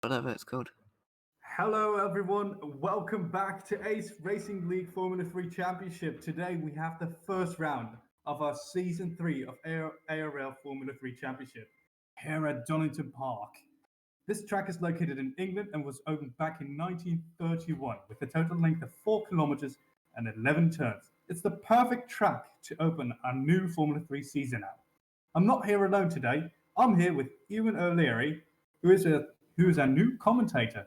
whatever it's called. Hello, everyone. Welcome back to Ace Racing League Formula 3 Championship. Today, we have the first round of our Season 3 of ARL Formula 3 Championship here at Donington Park. This track is located in England and was opened back in 1931 with a total length of 4 kilometers and 11 turns. It's the perfect track to open our new Formula 3 season out. I'm not here alone today. I'm here with Ewan O'Leary, who is our new commentator.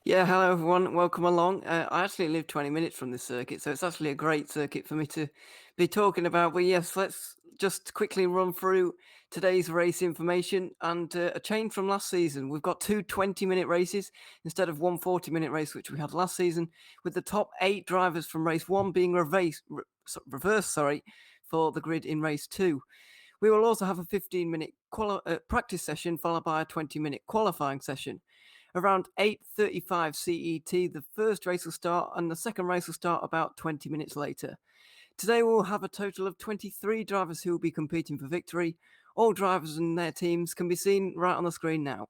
Yeah, hello everyone, welcome along. I actually live 20 minutes from this circuit, so it's actually a great circuit for me to be talking about. But yes, let's just quickly run through today's race information and a change from last season. We've got two 20-minute races instead of one 40-minute race, which we had last season, with the top 8 drivers from race 1 being reversed for the grid in race 2. We will also have a 15-minute practice session followed by a 20-minute qualifying session. Around 8:35 CET, the first race will start and the second race will start about 20 minutes later. Today we'll have a total of 23 drivers who will be competing for victory. All drivers and their teams can be seen right on the screen now.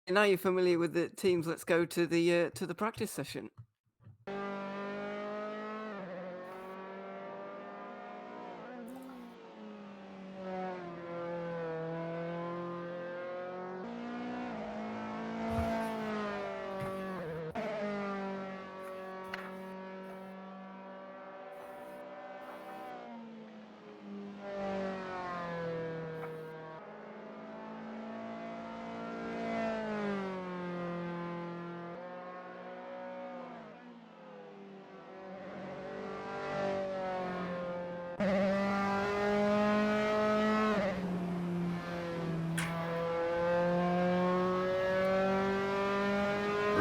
Now you're familiar with the teams, let's go to the practice session.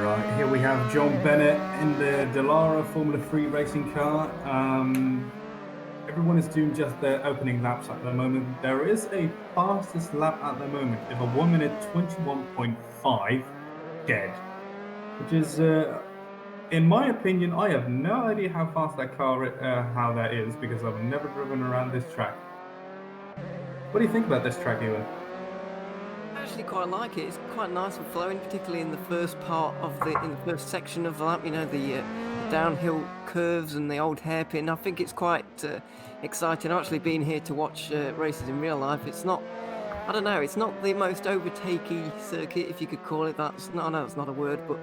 Right, here we have John Bennett in the Dallara Formula 3 racing car. Everyone is doing just their opening laps at the moment. There is a fastest lap at the moment of a 1 minute 21.5 dead, which is, in my opinion, I have no idea how fast that car, how that is, because I've never driven around this track. What do you think about this track, Ewan? I actually quite like it. It's quite nice and flowing, particularly in the first part of in the first section of the lap. You know, the downhill curves and the old hairpin. I think it's quite exciting. I've actually been here to watch races in real life. It's not, I don't know, it's not the most overtakey circuit, if you could call it that. I know it's not a word, but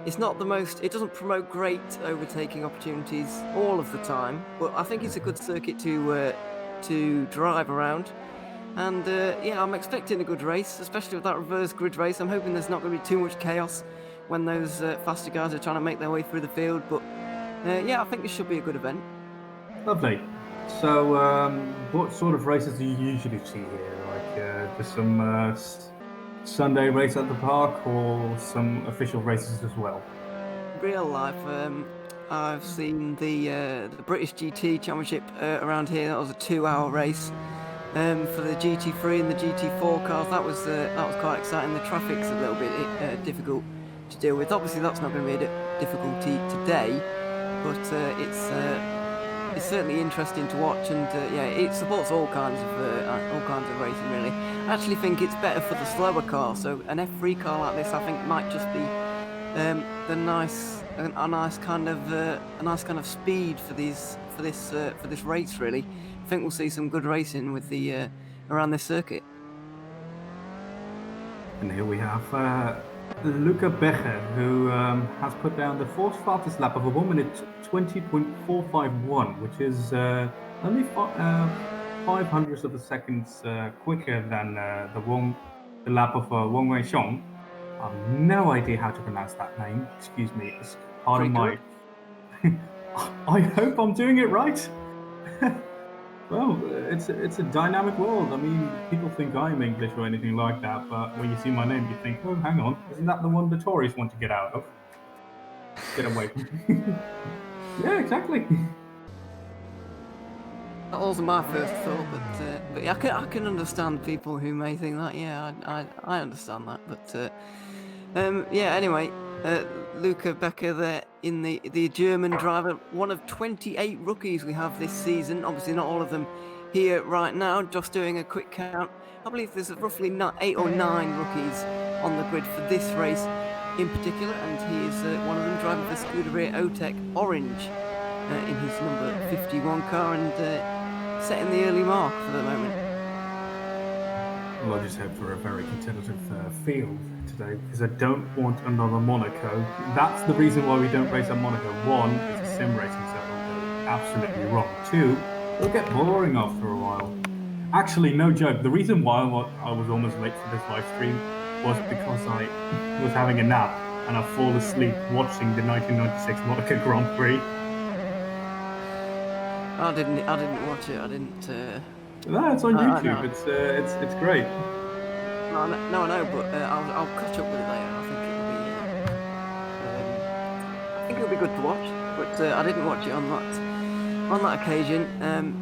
it's not the most, it doesn't promote great overtaking opportunities all of the time. But I think it's a good circuit to drive around. And yeah, I'm expecting a good race, especially with that reverse grid race. I'm hoping there's not going to be too much chaos when those faster guys are trying to make their way through the field. But yeah, I think this should be a good event. Lovely. So, what sort of races do you usually see here? Like just some Sunday race at the park, or some official races as well? Real life, I've seen the British GT Championship around here. That was a 2-hour race. For the GT3 and the GT4 cars, that was quite exciting. The traffic's a little bit difficult to deal with. Obviously, that's not going to be a difficulty today, but it's certainly interesting to watch. And yeah, it supports all kinds of racing. Really, I actually think it's better for the slower car. So an F3 car like this, I think, might just be a nice kind of speed for this race. Really, I think we'll see some good racing with the around this circuit. And here we have Luca Becher, who has put down the fourth fastest lap of a 1 minute 20.451, which is only 500ths of a second quicker than the lap of Wang Weixiong. I have no idea how to pronounce that name. Excuse me. It's part of my. I hope I'm doing it right. Well, it's a dynamic world. I mean, people think I'm English or anything like that, but when you see my name, you think, oh, hang on, isn't that the one the Tories want to get out of? Get away from me. Yeah, exactly. That wasn't my first thought, but yeah, I can understand people who may think that. Yeah, I understand that. But yeah. Anyway, Luca Becker there in the German driver, one of 28 rookies we have this season. Obviously, not all of them here right now. Just doing a quick count. I believe there's roughly 8 or 9 rookies on the grid for this race in particular, and he is one of them, driving for Scuderia Otec Orange in his number 51 car, and setting the early mark for the moment. Well, I just hope for a very competitive field today because I don't want another Monaco. That's the reason why we don't race at Monaco. One, it's a sim racing, so it'll go absolutely wrong. Two, it'll get boring after a while. Actually, no joke. The reason why I was almost late for this live stream was because I was having a nap and I fall asleep watching the 1996 Monaco Grand Prix. I didn't watch it. I didn't. No, it's on I YouTube. know. It's great. No, I know, but I'll catch up with it later. I think it'll be. I think it'll be good to watch, but I didn't watch it on that occasion.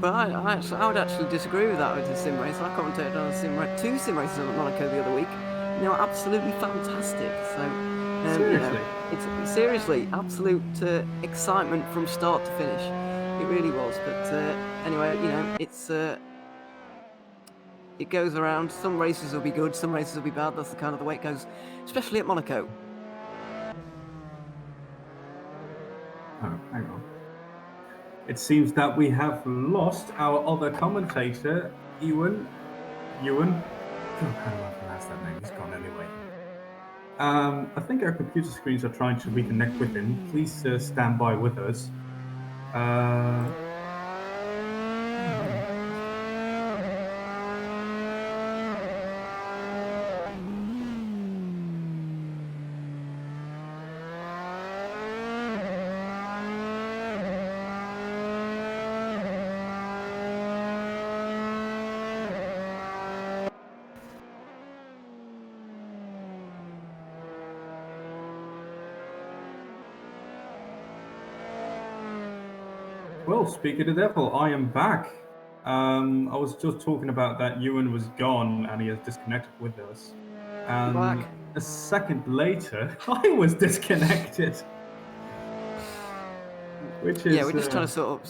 But I would actually disagree with that with the sim race. I commentated on two sim races at Monaco the other week. And they were absolutely fantastic. So Seriously. it's seriously absolute excitement from start to finish. It really was. But anyway, it's. It goes around. Some races will be good, some races will be bad. That's the kind of the way it goes, especially at Monaco. Oh, hang on. It seems that we have lost our other commentator, Ewan. Ewan? Oh, how do I pronounce that name? He's gone anyway. I think our computer screens are trying to reconnect with him. Please stand by with us. Well, speak of the devil, I am back. I was just talking about that Ewan was gone and he has disconnected with us. And Back. a second later, I was disconnected. Which is Yeah, we're just trying to sort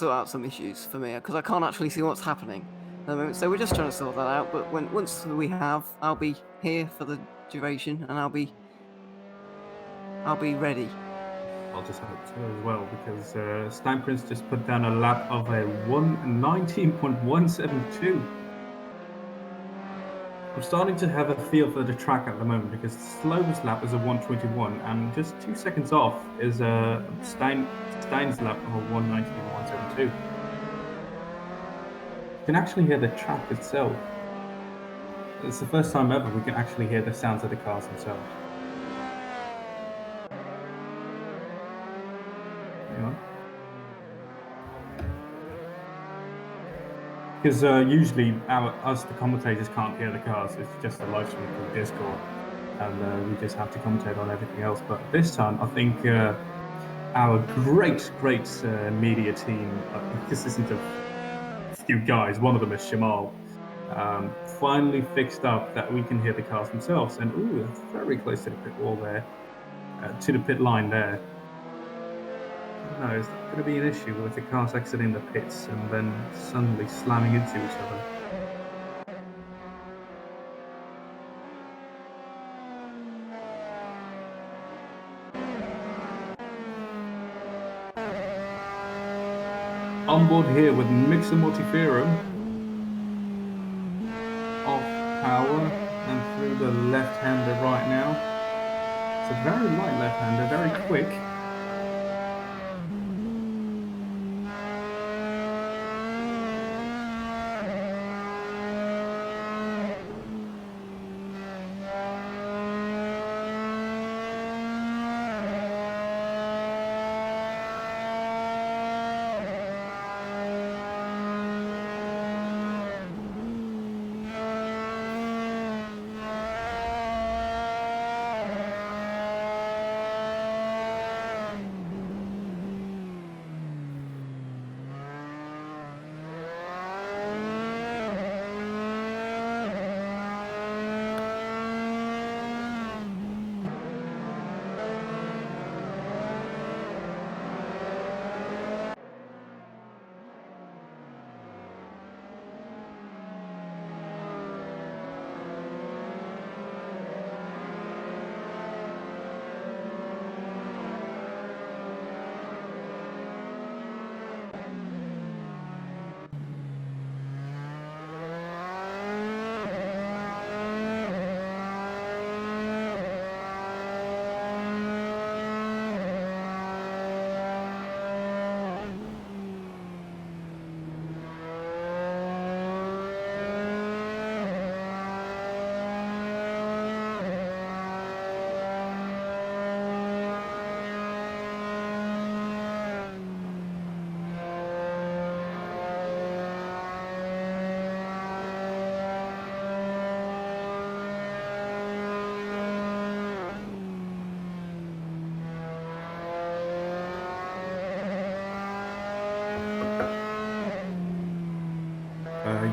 out some issues for me because I can't actually see what's happening at the moment. So we're just trying to sort that out. But once we have, I'll be here for the duration, and I'll be ready. I'll just hope so as well because Steinprince just put down a lap of a 119.172. I'm starting to have a feel for the track at the moment because the slowest lap is a 121 and just 2 seconds off is Stein's lap of a 119.172. You can actually hear the track itself. It's the first time ever we can actually hear the sounds of the cars themselves. Because usually us, the commentators, can't hear the cars. It's just a live stream through Discord, and we just have to commentate on everything else. But this time, I think our great media team consistent of a few guys. One of them is Cemal. Finally fixed up that we can hear the cars themselves, and that's very close to the pit wall there, to the pit line there. No, is that going to be an issue with the cars exiting the pits and then suddenly slamming into each other? On board here with Mixer Multiferum. Off power and through the left-hander right now. It's a very light left-hander, very quick.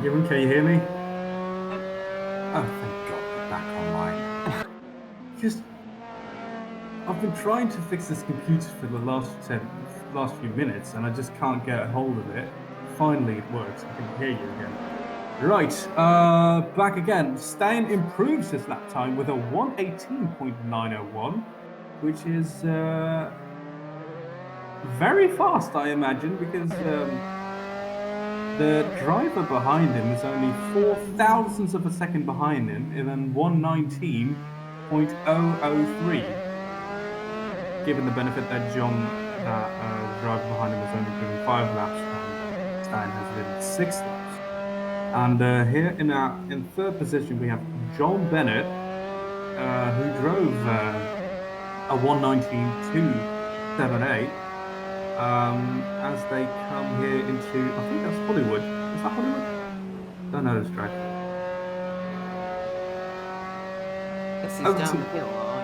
Ewan, can you hear me? Yep. Oh, thank God we're back online. Just, I've been trying to fix this computer for the last few minutes, and I just can't get a hold of it. Finally, it works. I can hear you again. Right, back again. Stein improves his lap time with a 1:18.901, which is very fast, I imagine, because the driver behind him is only 4 thousandths of a second behind him, and then 1:19.003. Given the benefit that the driver behind him has only driven 5 laps, and Stein has ridden 6 laps. And here in third position we have John Bennett, who drove a 1:19.278. As they come here into, I think that's Hollywood. Is that Hollywood? Don't know this track. Yes, he's down the hill. Oh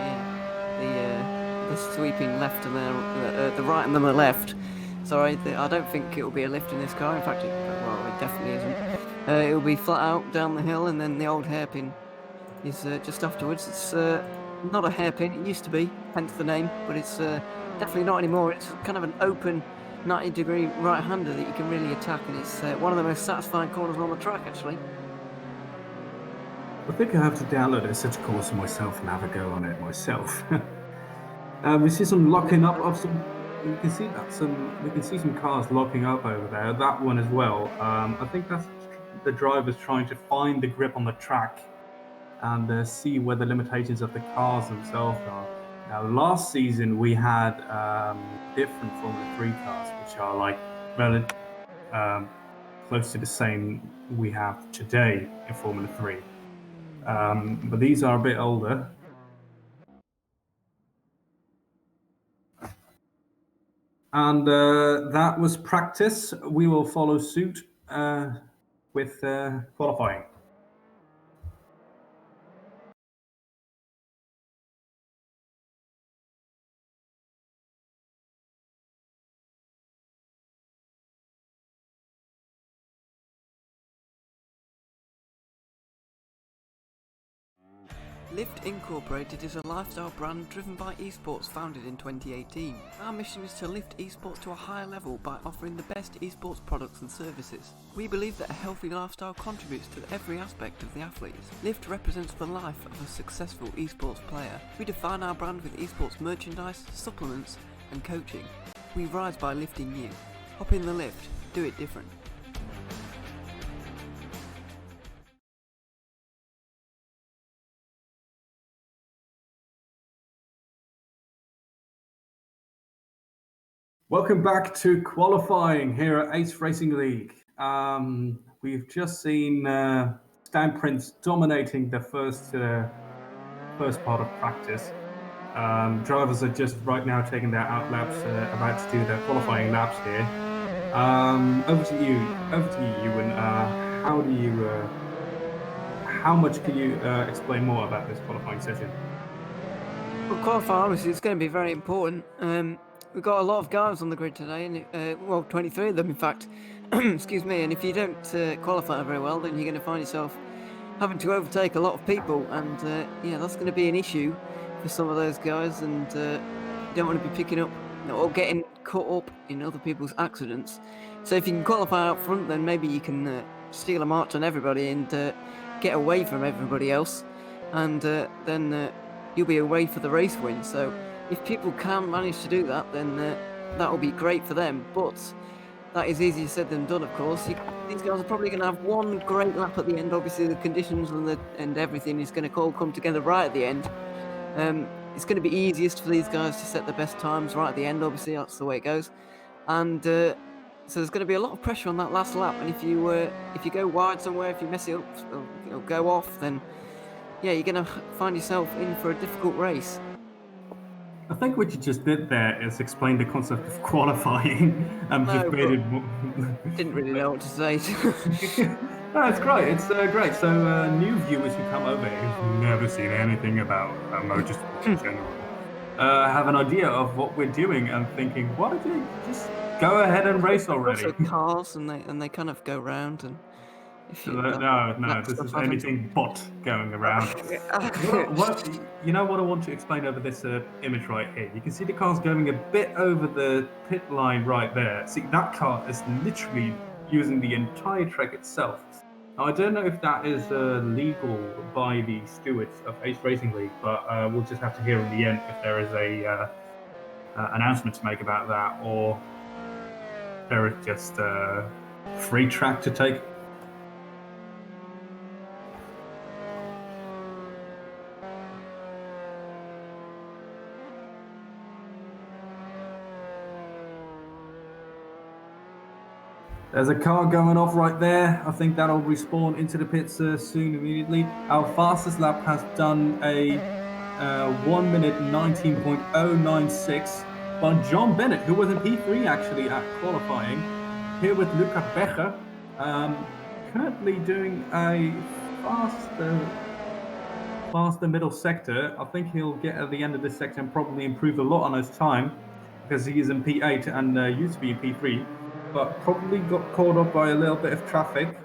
yeah, the sweeping left and the right and then the left. Sorry, I don't think it will be a lift in this car. In fact, it definitely isn't. It will be flat out down the hill, and then the old hairpin is just afterwards. It's not a hairpin. It used to be, hence the name, but it's definitely not anymore. It's kind of an open 90-degree right-hander that you can really attack, and it's one of the most satisfying corners on the track, actually. I think I have to download Assetto Corsa myself and have a go on it myself. We see some locking up of some. We can see some cars locking up over there. That one as well. I think that's the drivers trying to find the grip on the track and see where the limitations of the cars themselves are. Now, last season we had different Formula 3 cars, which are like close to the same we have today in Formula 3. But these are a bit older. And that was practice. We will follow suit with qualifying. Lift Incorporated is a lifestyle brand driven by esports founded in 2018. Our mission is to lift esports to a higher level by offering the best esports products and services. We believe that a healthy lifestyle contributes to every aspect of the athlete. Lift represents the life of a successful esports player. We define our brand with esports merchandise, supplements and coaching. We rise by lifting you. Hop in the lift, do it different. Welcome back to qualifying here at Ace Racing League. We've just seen Stan Prince dominating the first part of practice. Drivers are just right now taking their out laps, about to do their qualifying laps here. Over to you, Ewan. How much can you explain more about this qualifying session? Well, qualifying, obviously, it's going to be very important. We've got a lot of guys on the grid today, and 23 of them, in fact. Excuse me. And if you don't qualify very well, then you're going to find yourself having to overtake a lot of people, and that's going to be an issue for some of those guys. And you don't want to be picking up or getting caught up in other people's accidents. So if you can qualify out front, then maybe you can steal a march on everybody and get away from everybody else, and then you'll be away for the race win. So if people can manage to do that, then that will be great for them. But that is easier said than done, of course. These guys are probably going to have one great lap at the end. Obviously, the conditions and everything is going to all come together right at the end. It's going to be easiest for these guys to set the best times right at the end. Obviously, that's the way it goes. And so there's going to be a lot of pressure on that last lap. And if you go wide somewhere, if you mess it up, or go off, then you're going to find yourself in for a difficult race. I think what you just did there is explain the concept of qualifying. Didn't really know what to say. No, it's great. It's great. So new viewers who come over who've never seen anything about motorsport in general have an idea of what we're doing and thinking, why don't you just go ahead and race already? Also cars, and they kind of go round, and If No, that this stuff is happens. anything but going around. What you know what I want to explain over this image right here? You can see the car's going a bit over the pit line right there. See, that car is literally using the entire track itself. Now, I don't know if that is legal by the stewards of Ace Racing League, but we'll just have to hear in the end if there is a announcement to make about that, or there is just free track to take. There's a car going off right there. I think that'll respawn into the pits soon, immediately. Our fastest lap has done a 1 minute 19.096 by John Bennett, who was in P3 actually at qualifying, here with Luca Becher, currently doing a faster middle sector. I think he'll get at the end of this sector and probably improve a lot on his time because he is in P8 and used to be in P3, but probably got caught up by a little bit of traffic.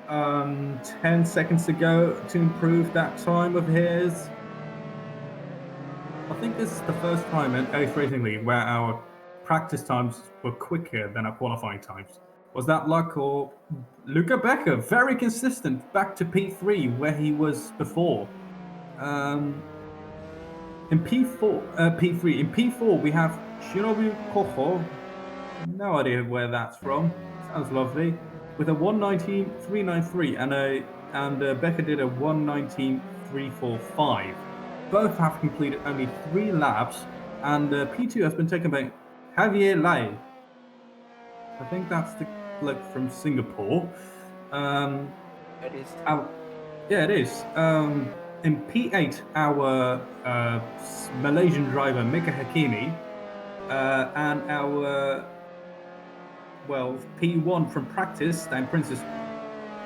10 seconds to go to improve that time of his. I think this is the first time in Ace Racing League where our practice times were quicker than our qualifying times. Was that luck or Luca Becker? Very consistent, back to P3 where he was before. In P3. In P4 we have Shinobu Koho. No idea where that's from. Sounds lovely. With a 119.393 and Becker did a 119.345. Both have completed only 3 laps, and P2 has been taken by Javier Lai. I think that's the bloke from Singapore. It is. Yeah, it is. In P8, our Malaysian driver Mika Hakimi and our P1 from practice, Dan Princess,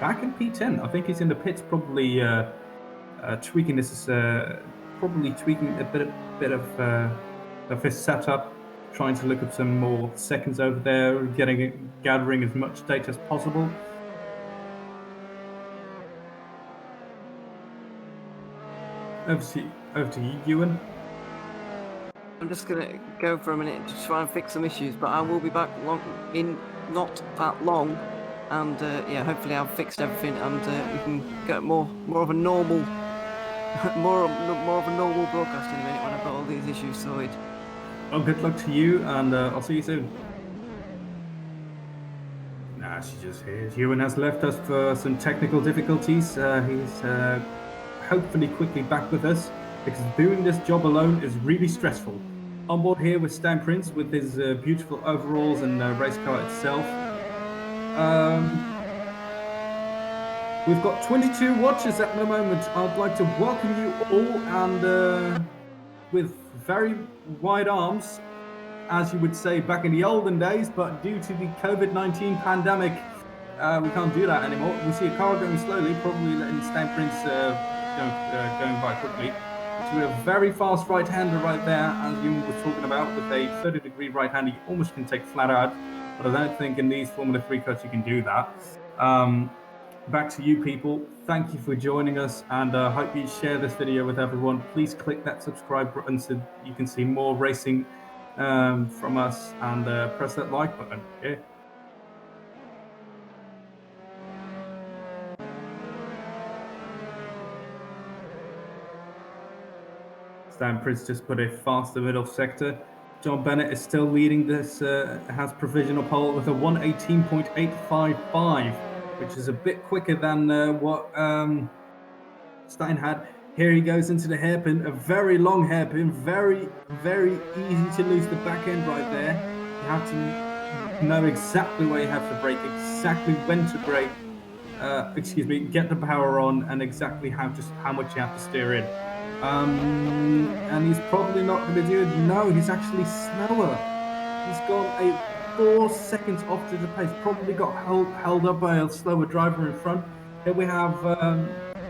back in P10. I think he's in the pits, probably tweaking this, probably tweaking a bit of his setup, trying to look up some more seconds over there, gathering as much data as possible. Over to you, Ewan. I'm just gonna go for a minute to try and fix some issues, but I will be back in not that long, and yeah, hopefully I've fixed everything, and we can get more of a normal, more of a normal broadcast in a minute when I've got all these issues sorted. Well, good luck to you, and I'll see you soon. Nah, she just here. Ewan has left us for some technical difficulties. He's hopefully quickly back with us, because doing this job alone is really stressful. On board here with Stan Prince with his beautiful overalls and race car itself. We've got 22 watchers at the moment. I'd like to welcome you all, and with very wide arms, as you would say back in the olden days, but due to the COVID-19 pandemic, we can't do that anymore. We see a car going slowly, probably letting Stan Prince going by quickly. So we have a very fast right-hander right there, as Ewan was talking about, with a 30-degree right-hander. You almost can take flat out, but I don't think in these Formula 3 cuts you can do that. Back to you people. Thank you for joining us, and I hope you share this video with everyone. Please click that subscribe button so you can see more racing from us, and press that like button. Yeah. Stan Prince just put a faster middle sector. John Bennett is still leading this, has provisional pole with a 118.855, which is a bit quicker than what Stein had. Here he goes into the hairpin, a very long hairpin, very, very easy to lose the back end right there. You have to know exactly where you have to brake, exactly when to brake, get the power on, and exactly how much you have to steer in. And he's probably not going to do it. No, he's actually slower. He's gone 4 seconds off to the pace. Probably got held up by a slower driver in front. Here we have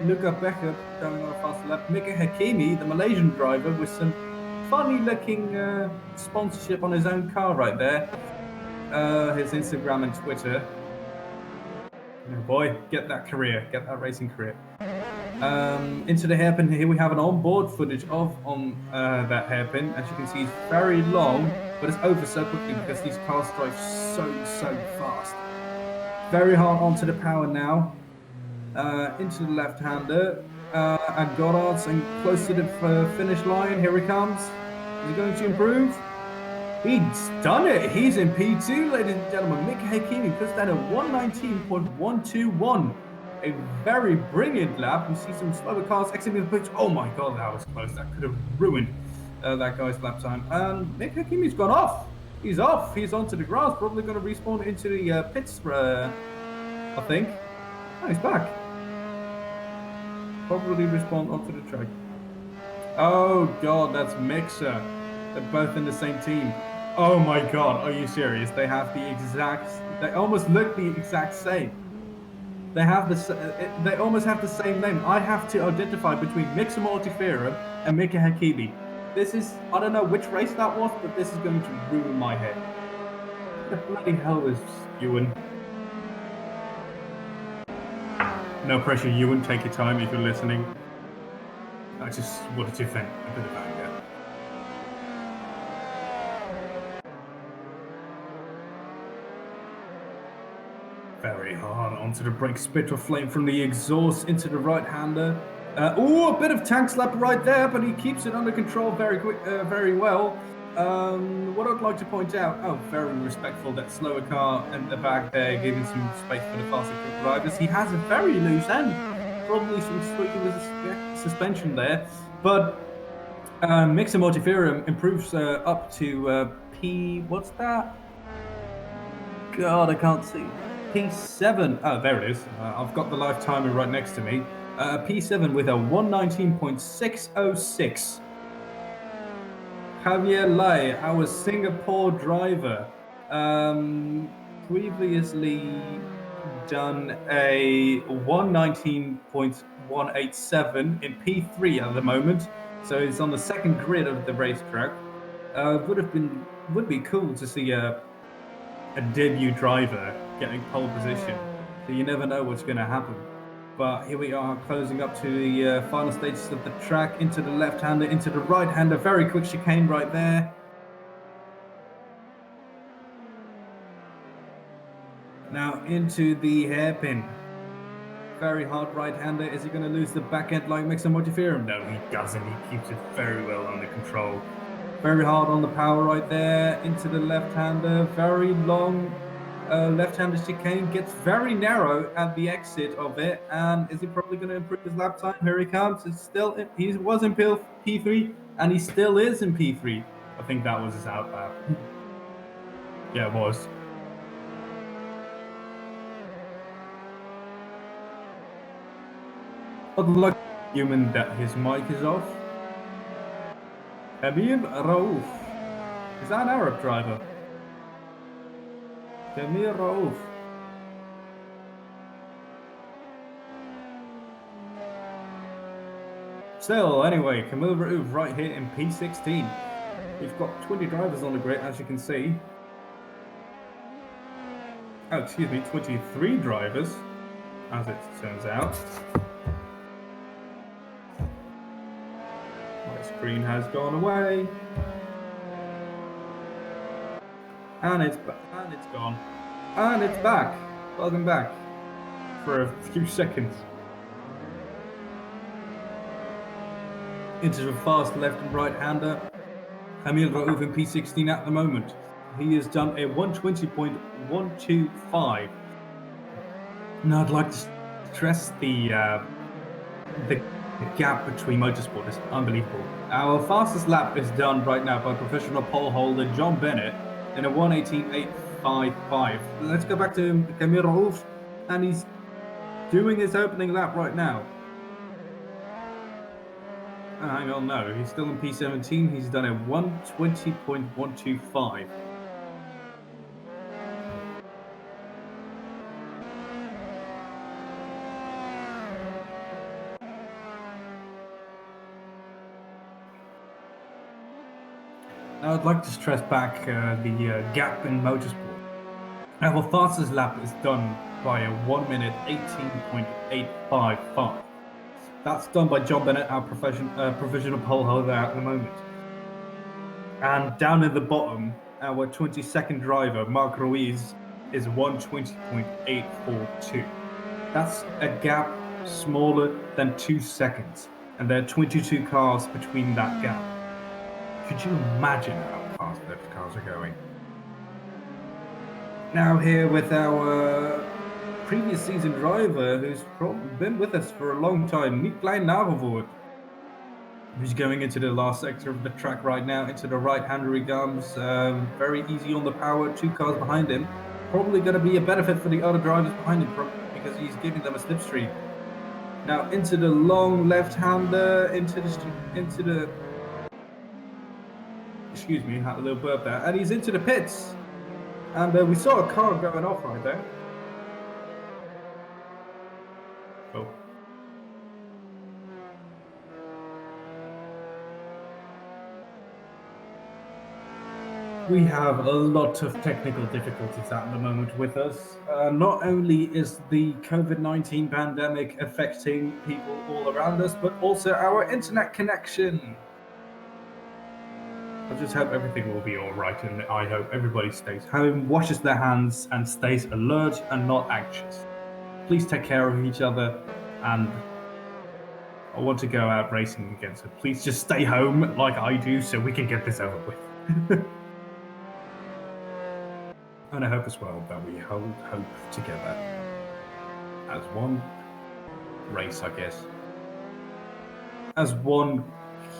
Luca Becker going on a faster lap. Mika Hakimi, the Malaysian driver, with some funny-looking sponsorship on his own car right there. His Instagram and Twitter. Oh boy, get that career, get that racing career. Into the hairpin here, we have an onboard footage of that hairpin. As you can see, it's very long, but it's over so quickly because these cars drive so fast. Very hard onto the power now. Into the left-hander. And Goddard's and close to the finish line. Here he comes. Is he going to improve? He's done it. He's in P2, ladies and gentlemen. Mick Hakimi puts down a 119.121. A very brilliant lap. We see some slower cars exiting the pitch. Oh my god, that was close. That could have ruined that guy's lap time. And Mick Hakimi's gone off. He's off. He's onto the grass. Probably going to respawn into the pits, I think. Oh, he's back. Probably respawn onto the track. Oh god, that's Mixer. They're both in the same team. Oh my god, are you serious? They have the exact. They almost look the exact same. They have They almost have the same name. I have to identify between Mixer Multiferum and Mika Hakimi. This is. I don't know which race that was, but this is going to ruin my head. What the bloody hell is Ewan? No pressure, Ewan. Take your time if you're listening. I just wanted to vent a bit of anger. Very hard onto the brake, spit of flame from the exhaust into the right-hander. A bit of tank slap right there, but he keeps it under control very well. What I'd like to point out, very respectful, that slower car in the back there, giving some space for the faster drivers. He has a very loose end, probably some squeaking with the suspension there, but Mixer Multiferum improves up to what's that? God, I can't see. P7. Oh, there it is. I've got the live timer right next to me. P7 with a 119.606. Javier Lai, our Singapore driver, previously done a 119.187 in P3 at the moment, so he's on the second grid of the racetrack. Would be cool to see a debut driver getting pole position. So you never know what's going to happen. But here we are closing up to the final stages of the track, into the left-hander, into the right-hander. Very quick chicane right there. Now into the hairpin. Very hard right-hander. Is he going to lose the back end like Mixer Multiferum? No, he doesn't. He keeps it very well under control. Very hard on the power right there. Into the left-hander. Very long left-hander chicane. Gets very narrow at the exit of it. And is he probably going to improve his lap time? Here he comes. He was in P3 and he still is in P3. I think that was his out lap. Yeah, it was. I'd like human that his mic is off. Habib Raouf. Is that an Arab driver? Jamil Raouf. Still, anyway, Camille Raouf right here in P16. We've got 20 drivers on the grid, as you can see. Oh, excuse me, 23 drivers, as it turns out. My screen has gone away. And it's gone. And it's back. Welcome back. For a few seconds. Into the fast left and right hander. Camille Raouf in P16 at the moment. He has done a 120.125. Now I'd like to stress the gap between motorsport is unbelievable. Our fastest lap is done right now by professional pole holder John Bennett in a 118.855. Let's go back to Camille Raouf, and he's doing his opening lap right now. Hang on, no, he's still in P17. He's done a 120.125. Now I'd like to stress back the gap in motorsport. Our fastest lap is done by a 1 minute 18.855. That's done by John Bennett, our provisional pole holder at the moment. And down at the bottom, our 22nd driver, Mark Ruiz, is 120.842. That's a gap smaller than 2 seconds, and there are 22 cars between that gap. Could you imagine how fast those cars are going? Now here with our previous season driver, who's been with us for a long time, Nick Klein-Nagelvoort, who's going into the last sector of the track right now, into the right-hander he comes, very easy on the power, 2 cars behind him. Probably going to be a benefit for the other drivers behind him because he's giving them a slipstream. Now into the long left-hander, into the excuse me, had a little burp there, and he's into the pits. And we saw a car going off right there. Oh. We have a lot of technical difficulties at the moment with us. Not only is the COVID-19 pandemic affecting people all around us, but also our internet connection. I just hope everything will be all right, and I hope everybody stays home, washes their hands, and stays alert and not anxious. Please take care of each other, and I want to go out racing again, so please just stay home like I do so we can get this over with. And I hope as well that we hold hope together as one race, I guess. As one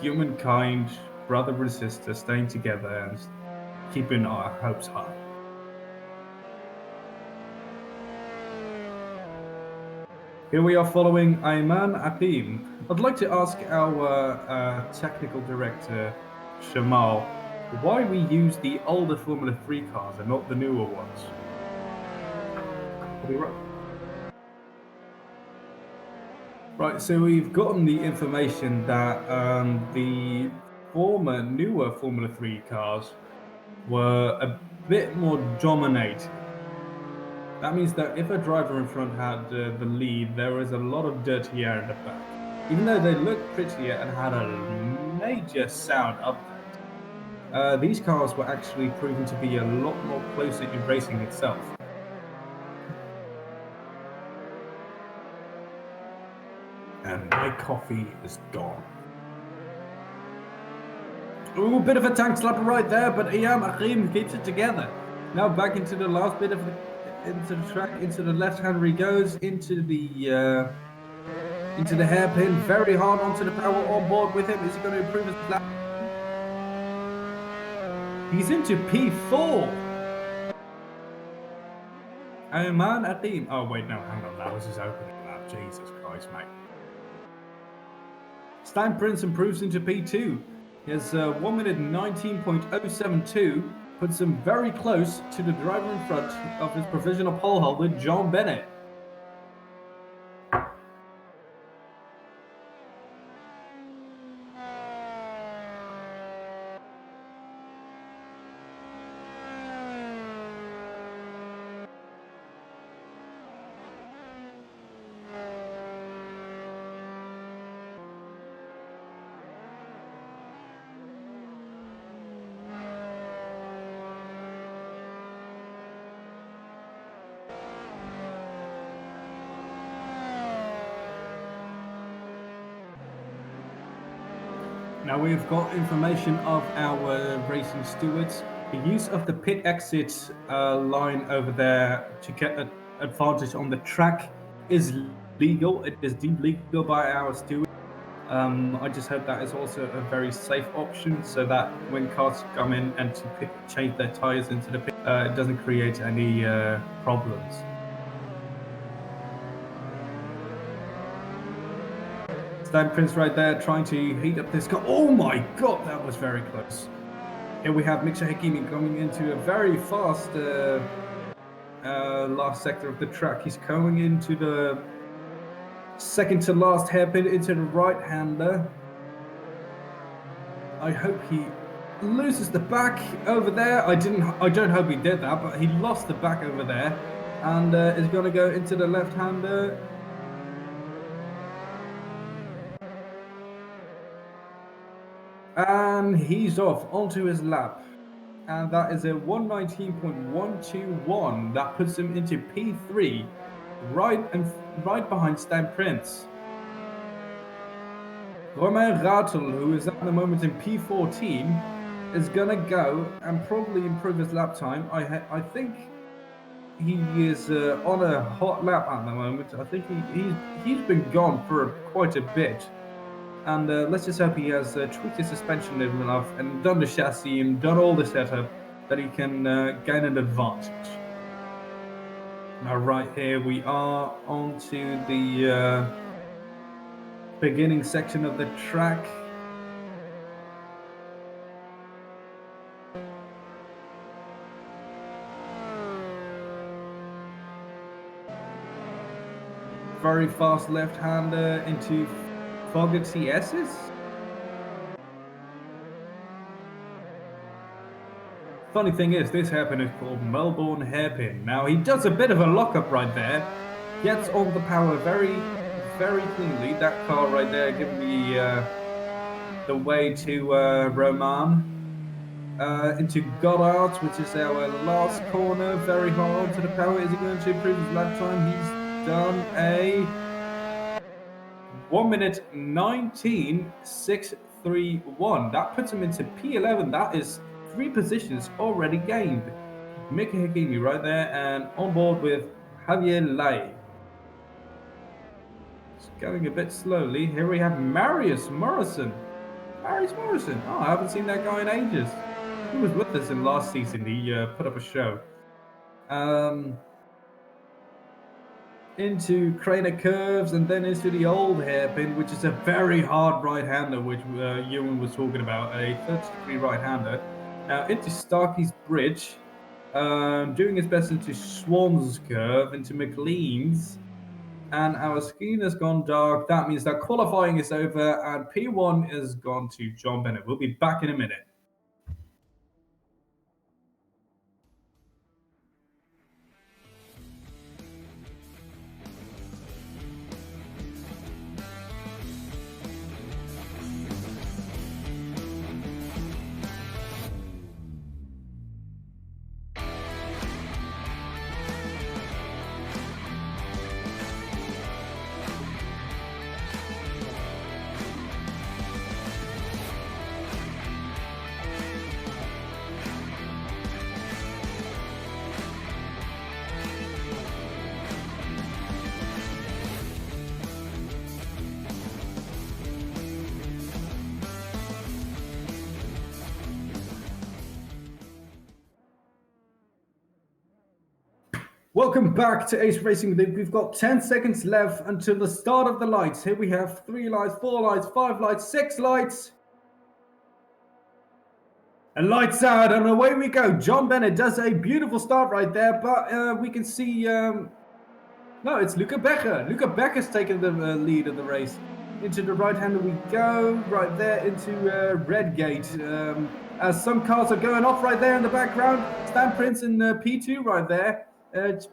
humankind, brother and sister, staying together and keeping our hopes high. Here we are following Ayman Akim. I'd like to ask our technical director, Cemal, why we use the older Formula 3 cars and not the newer ones. I'll be right. Right, so we've gotten the information that the newer Formula 3 cars were a bit more dominating. That means that if a driver in front had the lead, there was a lot of dirty air in the back. Even though they looked prettier and had a major sound update, these cars were actually proven to be a lot more closer in racing itself. And my coffee is gone. Ooh, bit of a tank slapper right there, but Ayman Akim keeps it together. Now back into the last bit of into the track, into the left-hander he goes, into the hairpin, very hard onto the power on board with him. Is he going to improve his lap? He's into P4. Ayman Akim. Oh wait, no, hang on, that was his opening lap. Jesus Christ, mate. Stein Prince improves into P2. He has 1 minute 19.072, puts him very close to the driver in front of his provisional pole holder, John Bennett. Now we've got information of our racing stewards. The use of the pit exit line over there to get an advantage on the track is legal. It is deemed legal by our stewards. I just hope that is also a very safe option so that when cars come in and to change their tires into the pit, it doesn't create any problems. Stein Prince right there trying to heat up this car. Oh my god, that was very close. Here we have Miksha Hakimi coming into a very fast last sector of the track. He's going into the second to last hairpin into the right-hander. I hope he loses the back over there. I don't hope he did that, but he lost the back over there, and is going to go into the left-hander. And he's off onto his lap. And that is a 119.121. That puts him into P3, right behind Stan Prince. Romain Ratel, who is at the moment in P14, is gonna go and probably improve his lap time. I think he is on a hot lap at the moment. I think he's been gone for quite a bit. And let's just hope he has tweaked his suspension enough and done the chassis and done all the setup that he can gain an advantage. Now, right here we are onto the beginning section of the track. Very fast left-hander into Fogarty S's. Funny thing is, this hairpin is called Melbourne Hairpin. Now, he does a bit of a lockup right there. Gets all the power very, very cleanly. That car right there giving the way to Roman. Into Goddard, which is our last corner. Very hard to the power. Is he going to improve his lap time? He's done a 1 minute 19.631. That puts him into P11. That is 3 positions already gained. Mika Hakimi right there, and on board with Javier Lai. It's going a bit slowly. Here we have Marius Morrison. Marius Morrison. Oh, I haven't seen that guy in ages. He was with us in last season. He put up a show. Into Craner curves, and then into the old hairpin, which is a very hard right-hander, which Ewan was talking about, a 30-degree right-hander. Now into Starkey's bridge, doing his best into Swan's curve, into McLean's, and our screen has gone dark. That means that qualifying is over, and P1 is gone to John Bennett. We'll be back in a minute. Welcome back to Ace Racing. We've got 10 seconds left until the start of the lights. Here we have 3 lights, 4 lights, 5 lights, 6 lights. And lights out, and away we go. John Bennett does a beautiful start right there, but we can see... no, it's Luca Becker. Luca Becker's taken the lead of the race. Into the right-hander we go, right there into Redgate. As some cars are going off right there in the background. Stan Prince in P2 right there.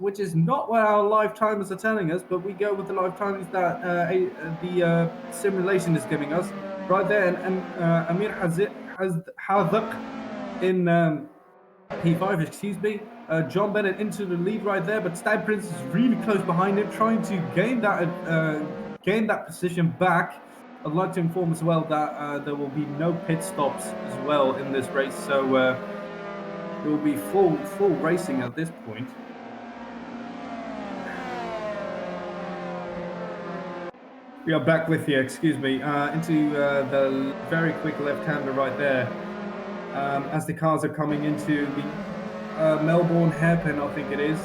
Which is not what our live timers are telling us, but we go with the live timers that the simulation is giving us. Right there, and Amir Hazak in P5, excuse me. John Bennett into the lead right there, but Stan Prince is really close behind him, trying to gain that position back. I'd like to inform as well that there will be no pit stops as well in this race, so it will be full racing at this point. We are back with you, excuse me, into the very quick left-hander right there. As the cars are coming into the Melbourne hairpin, I think it is.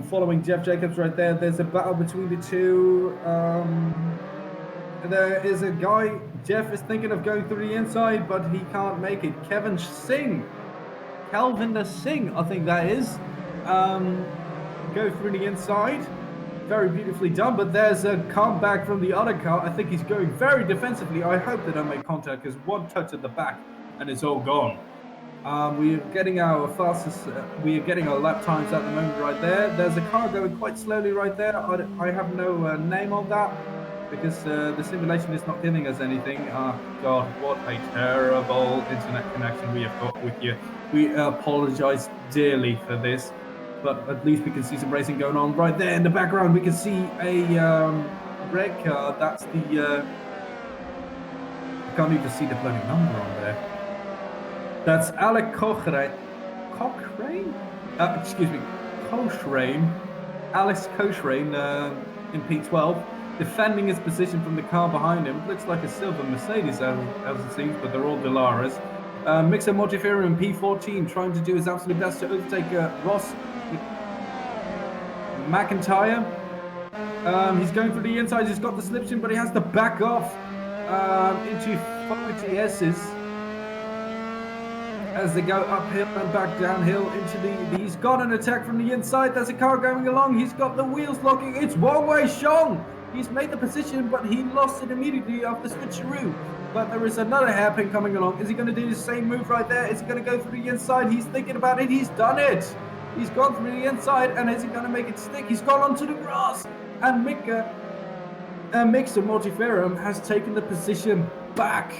Following Jeff Jacobs right there, there's a battle between the two. There is a guy, Jeff is thinking of going through the inside, but he can't make it. Calvin Singh, I think that is. Go through the inside. Very beautifully done, but there's a comeback from the other car. I think he's going very defensively. I hope they don't make contact, because one touch at the back and it's all gone. We're getting our fastest. We are getting our lap times at the moment right there. There's a car going quite slowly right there. I have no name on that because the simulation is not giving us anything. God, what a terrible internet connection we have got with you. We apologize dearly for this, but at least we can see some racing going on right there in the background. We can see a red car. That's the. I can't even see the bloody number on there. That's Alec Cochrane. Excuse me, Cochrane. Alex Cochrane in P12, defending his position from the car behind him. It looks like a silver Mercedes as it seems, but they're all Delaras. Mixer Montefiore in P14, trying to do his absolute best to overtake Ross McIntyre. He's going through the inside. He's got the slipstream, but he has to back off into Fogarty S's. As they go uphill and back downhill into he's got an attack from the inside. There's a car going along. He's got the wheels locking. It's one-way Sean. He's made the position, but he lost it immediately off the switcheroo. But there is another hairpin coming along. Is he going to do the same move right there? Is he going to go through the inside? He's thinking about it. He's done it. He's gone through the inside, and is he going to make it stick? He's gone onto the grass. And Mixer Montefiore has taken the position back.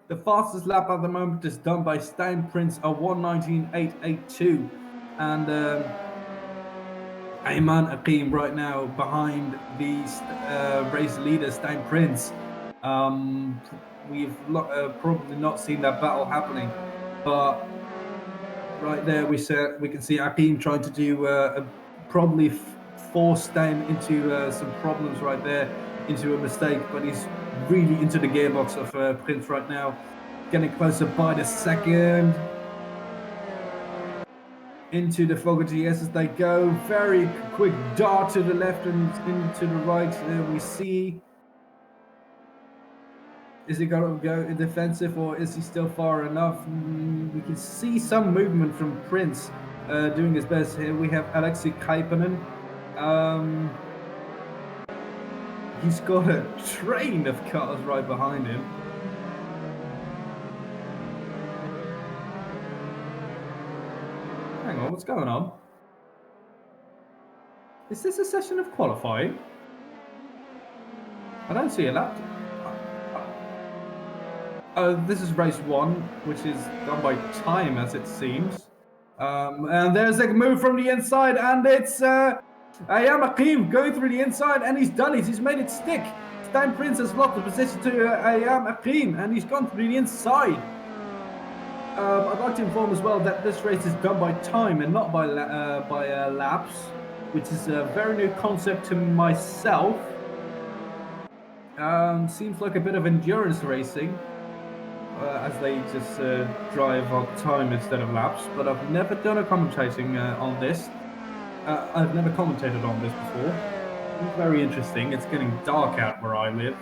The fastest lap at the moment is done by Stein Prince, a 1:19.882, and Ayman Akeem right now behind the race leader Stein Prince. We've probably not seen that battle happening, but right there we can see Akeem trying to do probably force Stein into some problems right there, into a mistake, but he's really into the gearbox of Prince right now, getting closer by the second. Into the Fogarty as they go. Very quick dart to the left and into the right. There we see. Is he going to go defensive or is he still far enough? We can see some movement from Prince doing his best. Here we have Alexei Kaipanen. He's got a train of cars right behind him. Hang on, what's going on? Is this a session of qualifying? I don't see a lap. This is race 1, which is done by time as it seems. And there's a move from the inside, and it's Ayam Akeem going through the inside, and he's done it. He's made it stick. Stein Prince has lost the position to Ayam Akeem, and he's gone through the inside. I'd like to inform as well that this race is done by time and not by laps, which is a very new concept to myself. Seems like a bit of endurance racing, as they just drive on time instead of laps. But I've never done a commentating on this. I've never commentated on this before. It's very interesting. It's getting dark out where I live.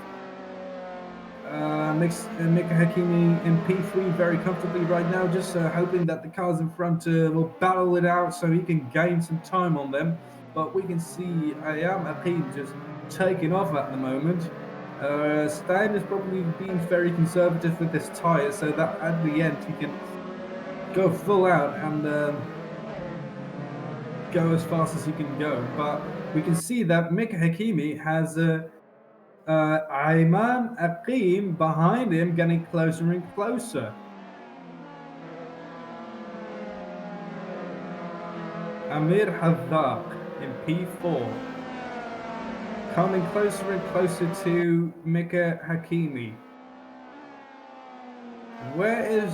Mika Hakimi in P3 very comfortably right now, just hoping that the cars in front will battle it out so he can gain some time on them. But we can see Ayam Akeem just taking off at the moment. Stein is probably being very conservative with his tyres so that at the end he can go full out and go as fast as he can go. But we can see that Mika Hakimi has Ayman Akeem behind him, getting closer and closer. Amir Haddaq in P4, coming closer and closer to Mika Hakimi. Where is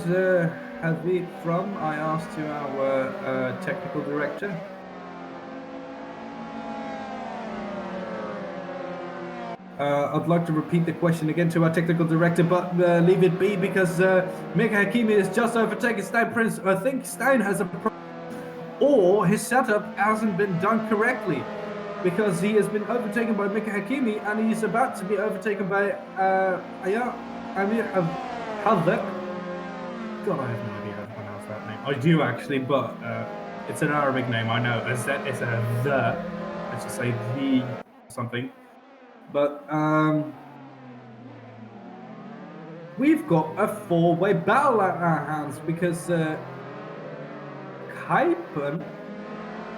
Havid from? I asked to our technical director. I'd like to repeat the question again to our technical director, but leave it be because Mika Hakimi is just overtaken Stein Prince. I think Stein has a problem, or his setup hasn't been done correctly, because he has been overtaken by Mika Hakimi and he's about to be overtaken by Amir Haddaq. God, I have no idea how to pronounce that name. I do actually, but it's an Arabic name, I know. It's a the, let's just say the something. But we've got a four-way battle at our hands because Kaipan,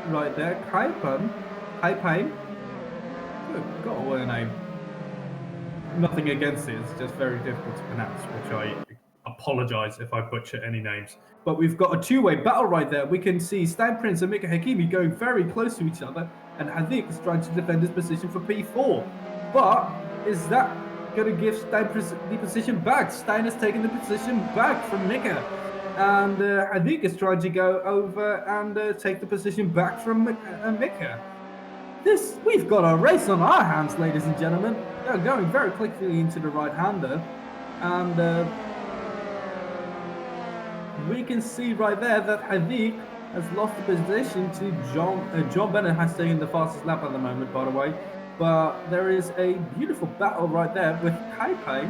right there, Kaipan, got a name. Nothing against it, it's just very difficult to pronounce, which I apologize if I butcher any names. But we've got a two-way battle right there. We can see Stan Prince and Mika Hakimi going very close to each other, and Hadik is trying to defend his position for P4. But is that going to give Stein the position back? Stein has taken the position back from Mika. And Hadik is trying to go over and take the position back from Mika. We've got a race on our hands, ladies and gentlemen. They're going very quickly into the right-hander. And we can see right there that Hadik has lost the position to John Bennett has taken the fastest lap at the moment, by the way. But there is a beautiful battle right there with Kaipai.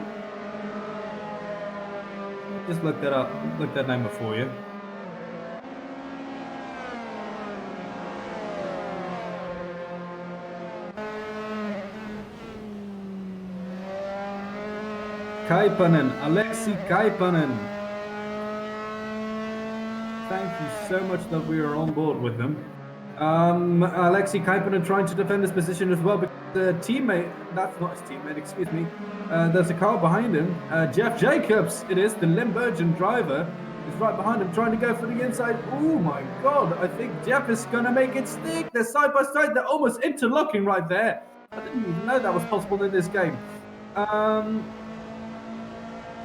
Just look that name up for you. Kaipanen, Alexi Kaipanen. Thank you so much that we are on board with them. Alexi Kaipanen trying to defend his position as well, because the teammate, that's not his teammate, excuse me, there's a car behind him. Jeff Jacobs, it is, the Limburgian driver, is right behind him, trying to go for the inside. Oh my God, I think Jeff is going to make it stick. They're side by side, they're almost interlocking right there. I didn't even know that was possible in this game.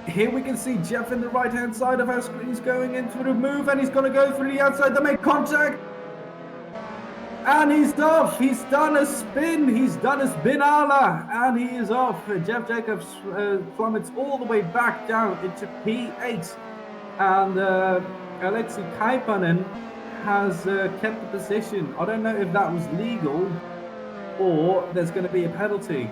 Here we can see Jeff in the right-hand side of our screens going in through the move, and he's going to go through the outside to make contact. And he's off. He's done a spin. He's done a spinala, and he is off. Jeff Jacobs plummets all the way back down into P8. And Alexi Kaipanen has kept the position. I don't know if that was legal or there's going to be a penalty.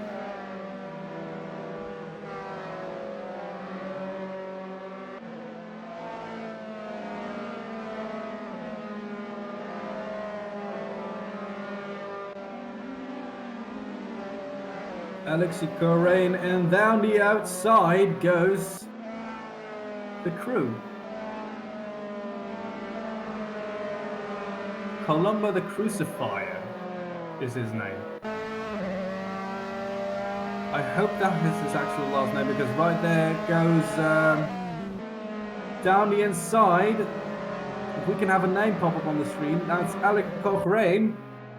Alexi Corain, and down the outside goes the crew. Columba the Crucifier is his name. I hope that is his actual last name, because right there goes down the inside. If we can have a name pop up on the screen, that's Alex Corain.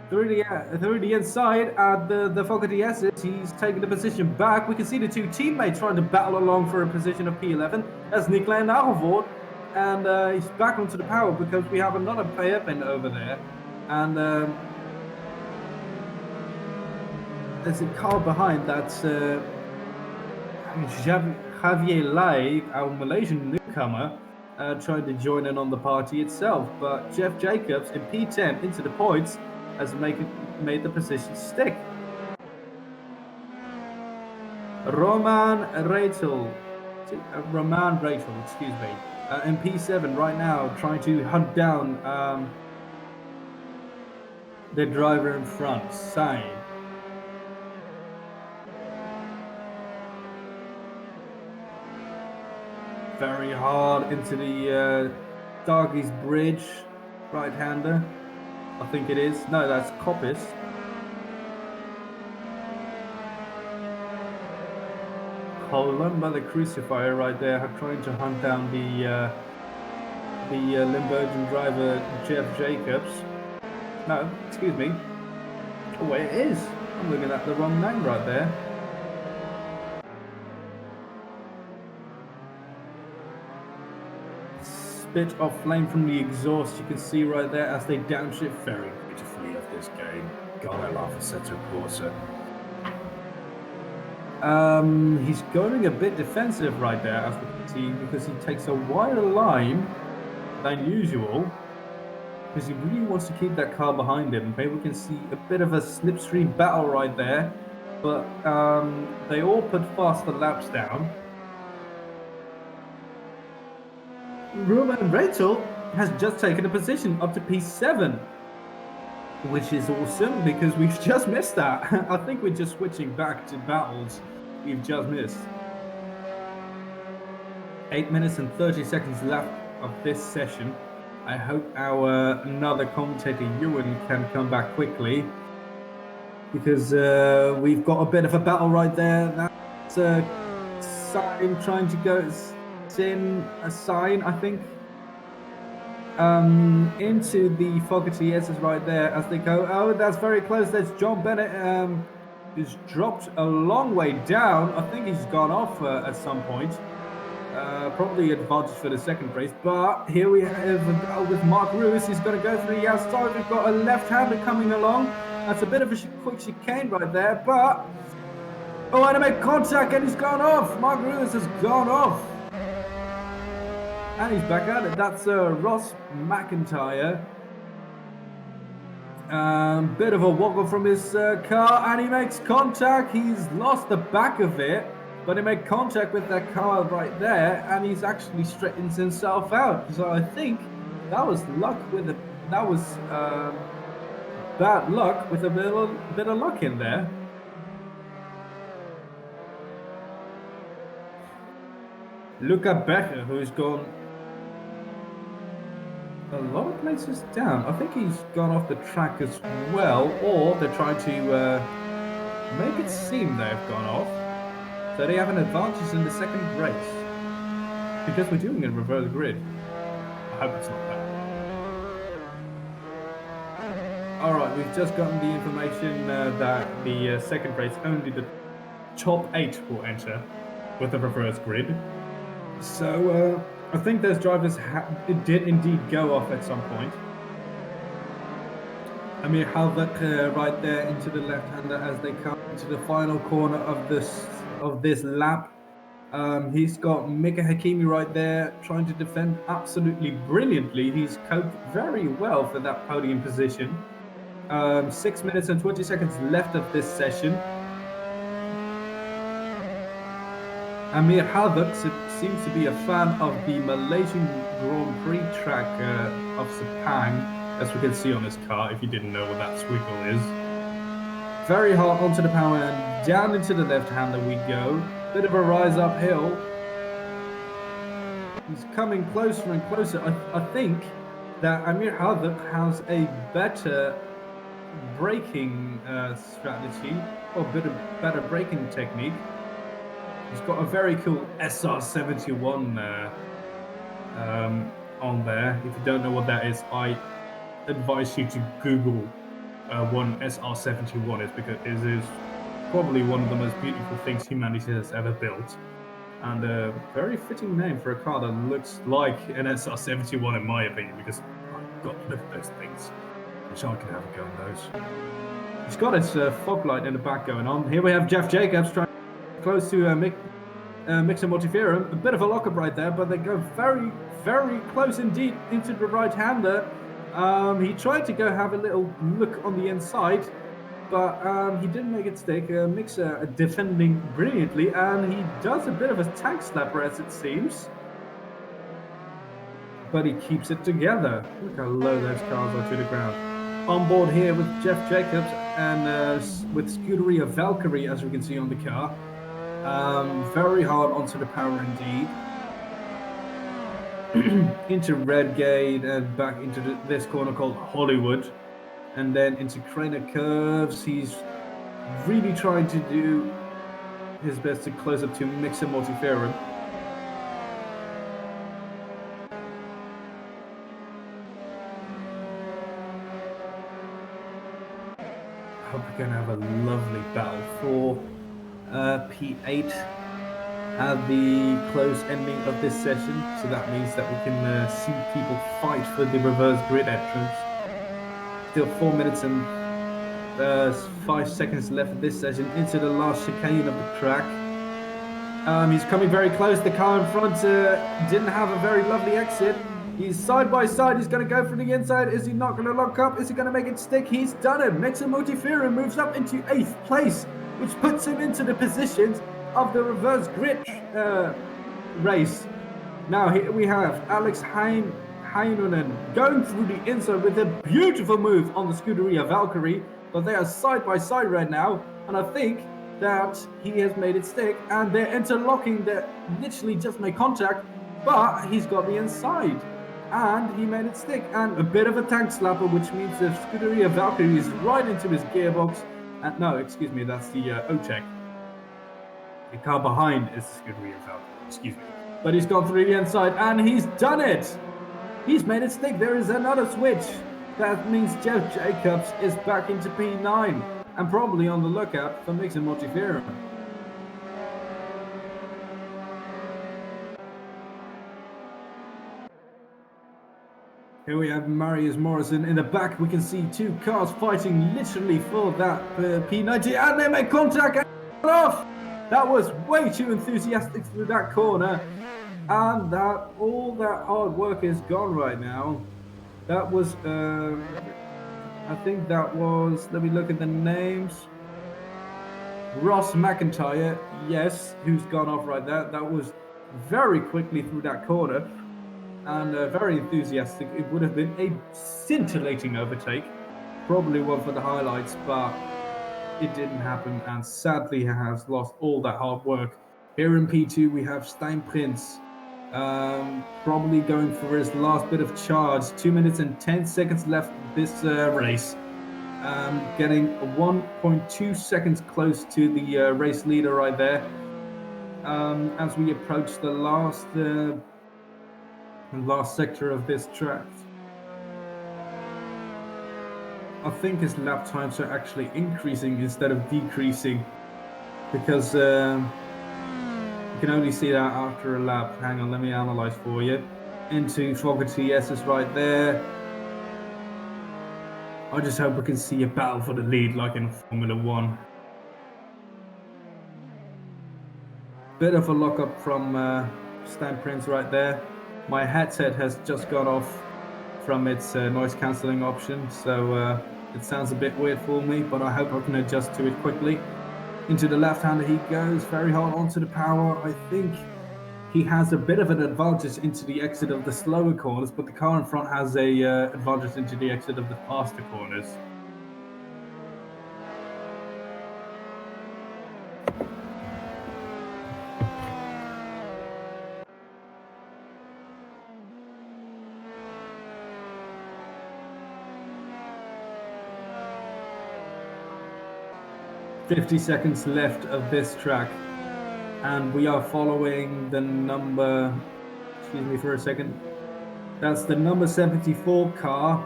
Through the inside at the Fogarty S's, he's taking the position back. We can see the two teammates trying to battle along for a position of P11. That's Nicolai Nagelvoort, and he's back onto the power because we have another player in over there. And there's a car behind that's Javier Lai, our Malaysian newcomer, trying to join in on the party itself. But Jeff Jacobs in P10 into the points has made the position stick. Roman Rachel, excuse me, in P7 right now, trying to hunt down the driver in front, Sai. Very hard into the Dargis Bridge, right-hander. I think it is. No, that's Coppice. Columba the Crucifier right there, trying to hunt down the Limburgian driver Jeff Jacobs. No, excuse me. Oh wait, it is. I'm looking at the wrong name right there. Bit of flame from the exhaust you can see right there as they downshift very beautifully of this game. God, I love Assetto Corsa. He's going a bit defensive right there, as we can see, because he takes a wider line than usual, because he really wants to keep that car behind him. Maybe we can see a bit of a slipstream battle right there, but they all put faster laps down. Roman Rachel has just taken a position up to P7, which is awesome because we've just missed that. I think we're just switching back to battles we've just missed. 8 minutes and 30 seconds left of this session. I hope our another commentator, Ewan, can come back quickly, because we've got a bit of a battle right there. That's a sign trying to go in a sign, I think, into the Fogarty S's right there as they go. Oh, that's very close. There's John Bennett, who's dropped a long way down. I think he's gone off at some point. Probably advantage for the second race, but here we have a battle with Mark Lewis. He's going to go through the outside. We've got a left-hander coming along. That's a bit of a quick chicane right there, but oh, and I make contact and he's gone off. Mark Lewis has gone off, and he's back at it. That's Ross McIntyre. Bit of a wobble from his car, and he makes contact. He's lost the back of it, but he made contact with that car right there, and he's actually straightened himself out. So I think that was luck with a bad luck with a bit of luck in there. Luca Becker, who's gone a lot of places down. I think he's gone off the track as well, or they're trying to make it seem they've gone off, so they have an advantage in the second race, because we're doing a reverse grid. I hope it's not that. Alright, we've just gotten the information that the second race, only the top 8 will enter with the reverse grid. So I think those drivers did indeed go off at some point. Amir Halvak right there into the left-hander as they come into the final corner of this lap. He's got Mika Hakimi right there trying to defend absolutely brilliantly. He's coped very well for that podium position. 6 minutes and 20 seconds left of this session. Amir Halvak seems to be a fan of the Malaysian Grand Prix track of Sepang, as we can see on his car, if you didn't know what that squiggle is. Very hard onto the power and down into the left-hander we go. Bit of a rise uphill. He's coming closer and closer. I think that Amir Halvak has a better braking strategy, or better braking technique. He's got a very cool SR71 on there. If you don't know what that is, I advise you to Google what SR71 is, because it is probably one of the most beautiful things humanity has ever built. And a very fitting name for a car that looks like an SR71 in my opinion, because I've got to look at those things. Wish I could have a go on those. He's got his fog light in the back going on. Here we have Jeff Jacobs trying close to Mixer Multiferum. A bit of a lockup right there, but they go very, very close indeed into the right-hander. He tried to go have a little look on the inside, but he didn't make it stick. Mixer defending brilliantly, and he does a bit of a tank slapper as it seems. But he keeps it together. Look how low those cars are to the ground. On board here with Jeff Jacobs and with Scuderia Valkyrie, as we can see on the car. Very hard onto the power indeed. Into Redgate and back into this corner called Hollywood. And then into Craner Curves. He's really trying to do his best to close up to Mixer Multiferum. I hope we're going to have a lovely battle for P8 at the close ending of this session. So that means that we can see people fight for the reverse grid entrance. Still 4 minutes and 5 seconds left of this session into the last chicane of the track. He's coming very close. The car in front didn't have a very lovely exit. He's side by side. He's going to go for the inside. Is he not going to lock up? Is he going to make it stick? He's done it. Mixer Multiferum moves up into 8th place, which puts him into the positions of the reverse grid race. Now here we have Alex Heinonen going through the inside with a beautiful move on the Scuderia Valkyrie, but they are side by side right now, and I think that he has made it stick, and they're interlocking. They literally just made contact. but he's got the inside. And he made it stick. And a bit of a tank slapper, which means the Scuderia Valkyrie is right into his gearbox. And no, excuse me, that's the Ochek. The car behind is the Scuderia Valkyrie, excuse me. But he's gone through the inside, and he's done it! He's made it stick. There is another switch. That means Jeff Jacobs is back into P9 and probably on the lookout for Mixon Motivera. Here we have Marius Morrison in the back. We can see two cars fighting literally for that P90, and they make contact and off. That was way too enthusiastic through that corner, and all that hard work is gone right now. That was, I think that was. Let me look at the names. Ross McIntyre, yes, who's gone off right there. That was very quickly through that corner. And very enthusiastic. It would have been a scintillating overtake, probably one for the highlights, but it didn't happen, and sadly has lost all that hard work. Here in P2 we have Steinprinz, probably going for his last bit of charge. 2 minutes and 10 seconds left this race, getting 1.2 seconds close to the race leader right there. As we approach the last sector of this track. I think his lap times are actually increasing instead of decreasing, because you can only see that after a lap. Hang on, let me analyze for you. Into Fogger TS is right there. I just hope we can see a battle for the lead like in Formula 1. Bit of a lock-up from Steinprinz right there. My headset has just gone off from its noise cancelling option, so it sounds a bit weird for me, but I hope I can adjust to it quickly. Into the left-hander he goes, very hard onto the power. I think he has a bit of an advantage into the exit of the slower corners, but the car in front has a advantage into the exit of the faster corners. "50 seconds left of this track, and we are following the number, excuse me for a second, that's the number 74 car,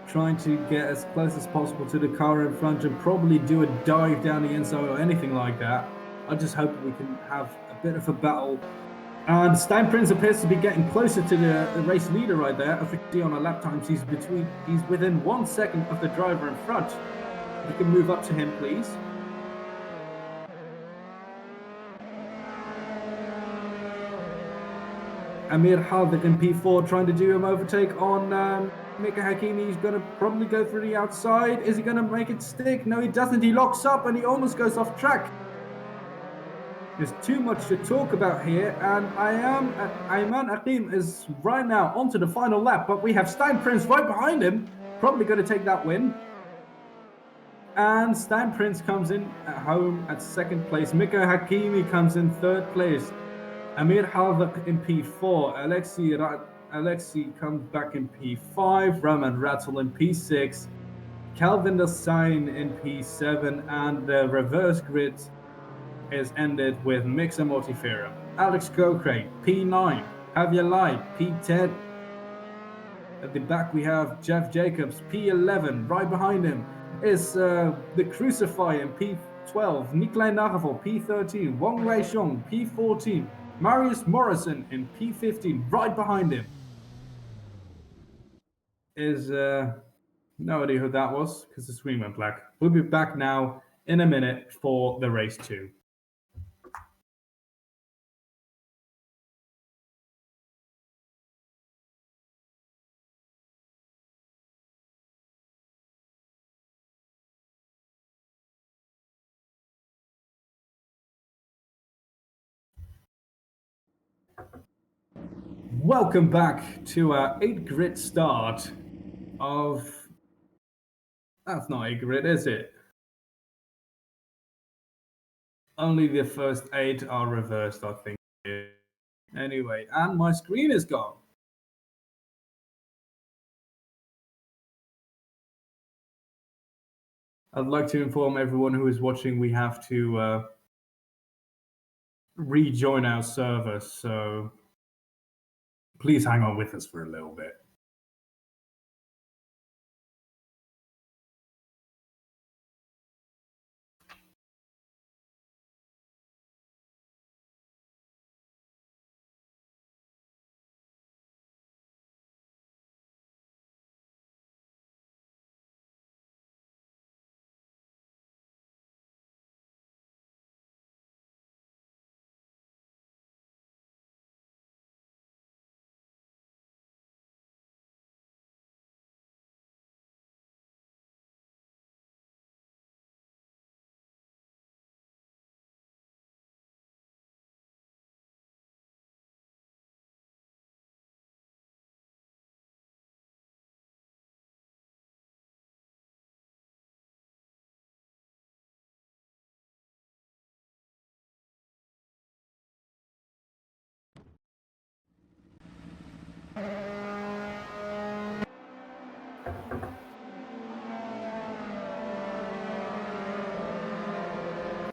trying to get as close as possible to the car in front and probably do a dive down the inside or anything like that. I just hope we can have a bit of a battle. And Steinprinz appears to be getting closer to the race leader right there. As we can see on our lap times, he's within 1 second of the driver in front. If you can move up to him, please. Amir Halvik in P4 trying to do an overtake on Mika Hakimi. He's going to probably go through the outside. Is he going to make it stick? No, he doesn't. He locks up and he almost goes off track. There's too much to talk about here, and Ayman Akim is right now onto the final lap, but we have Steinprinz right behind him, probably going to take that win. And Steinprinz comes in at home at second place. Mika Hakimi comes in third place. Amir Halvik in P4. Alexi comes back in P5. Roman Rattle in P6. Calvin Design in P7. And the reverse grid is ended with Mixer Mortifera. Alex Gokrain, P9. Javier Lai, P10. At the back we have Jeff Jacobs, P11. Right behind him is the Crucify in P12. Nikolai Nagel, P13. Wang Weishong, P14. Marius Morrison in P15. Right behind him is no idea who that was because the screen went black. We'll be back now in a minute for the race 2. Welcome back to our 8-grid start of... That's not 8-grid, is it? Only the first 8 are reversed, I think. Anyway, and my screen is gone. I'd like to inform everyone who is watching we have to rejoin our server, so please hang on with us for a little bit.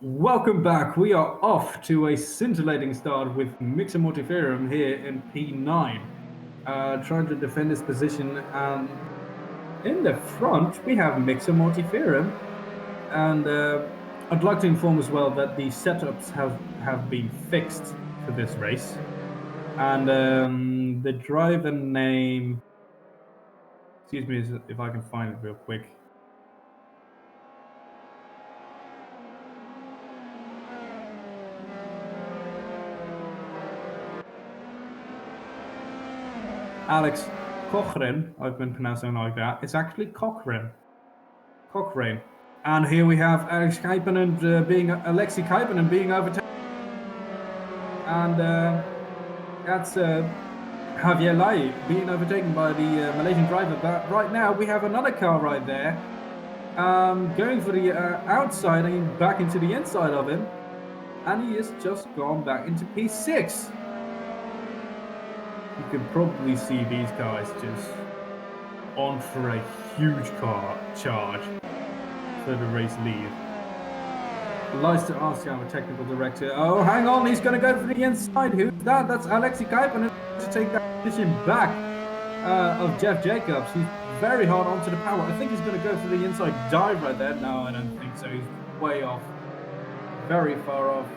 Welcome back. We are off to a scintillating start with Mixer Mortiferum here in P9, trying to defend his position. And in the front, we have Mixer Mortiferum. And I'd like to inform as well that the setups have been fixed for this race. And the driver name, excuse me if I can find it real quick. Alex Cochrane, I've been pronouncing like that. It's actually Cochrane. And here we have Alexi Kuipeinen being overtaken. And that's Javier Lai being overtaken by the Malaysian driver. But right now we have another car right there going for the outside and back into the inside of him. And he has just gone back into P6. You can probably see these guys just on for a huge car charge for the race lead. Likes to ask our technical director, oh, hang on, he's going to go for the inside. Who's that? That's Alexi Kuipeinen to take that position back of Jeff Jacobs. He's very hard onto the power. I think he's going to go for the inside dive right there. No, I don't think so. He's way off. Very far off.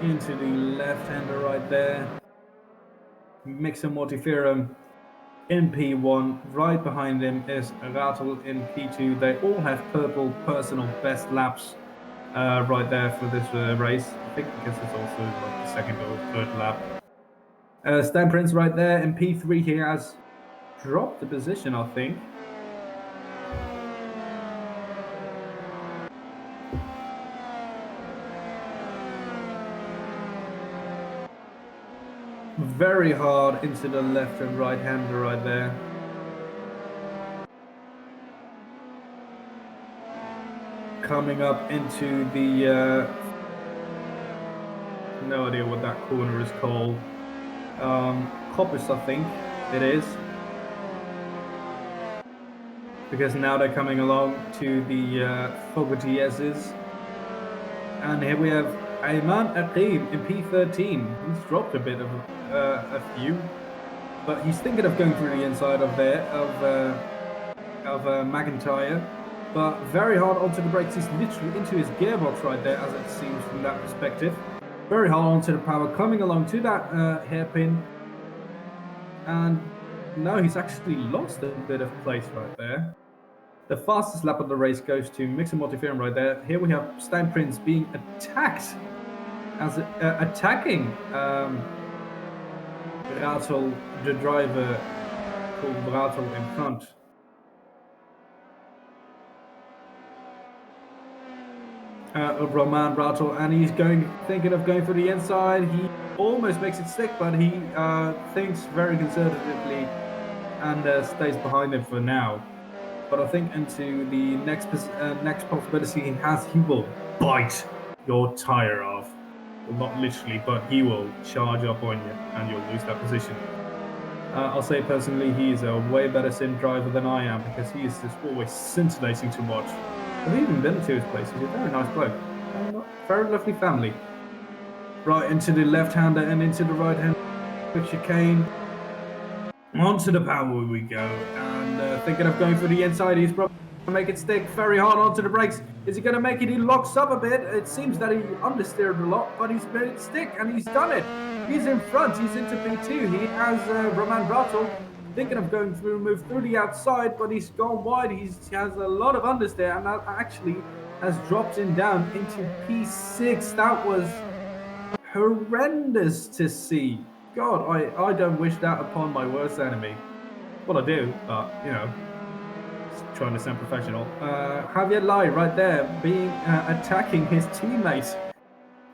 Into the left-hander right there. Mixer Mortiferum in P1. Right behind him is Rattle in P2. They all have purple personal best laps right there for this race. I think because it's also like the second or third lap. Stan Prince right there in P3. He has dropped the position, I think. Very hard into the left and right hander right there. Coming up into the no idea what that corner is called. Coppice, I think it is. Because now they're coming along to the Fogarty-S's. And here we have Ayman Aqim in P13. He's dropped a bit of a few, but he's thinking of going through the inside of McIntyre. But very hard onto the brakes. He's literally into his gearbox right there, as it seems from that perspective. Very hard onto the power, coming along to that hairpin. And no, he's actually lost a bit of place right there. The fastest lap of the race goes to Mixer Mortiferum right there. Here we have Stein Prince being attacked as attacking Rattle, the driver called Rattle in front. Roman Rattle, and he's thinking of going for the inside. He almost makes it stick, but he thinks very conservatively and stays behind him for now. But I think into the next possibility he has, he will bite your tire off. Well, not literally, but he will charge up on you, and you'll lose that position. I'll say personally, he's a way better sim driver than I am, because he is just always scintillating to watch. I've even been to his place. He's a very nice bloke. Very lovely family. Right into the left-hander and into the right-hander. Quick chicane. Onto the power we go. And thinking of going for the inside, he's probably going to make it stick very hard onto the brakes. Is he going to make it? He locks up a bit. It seems that he understeered a lot, but he's made it stick, and he's done it. He's in front. He's into P2. He has Roman Bratel thinking of going through, move through the outside, but he's gone wide. He has a lot of understeer, and that actually has dropped him down into P6. That was horrendous to see. God, I don't wish that upon my worst enemy. Well, I do, but, you know, trying to sound professional. Javier Lai right there being attacking his teammate.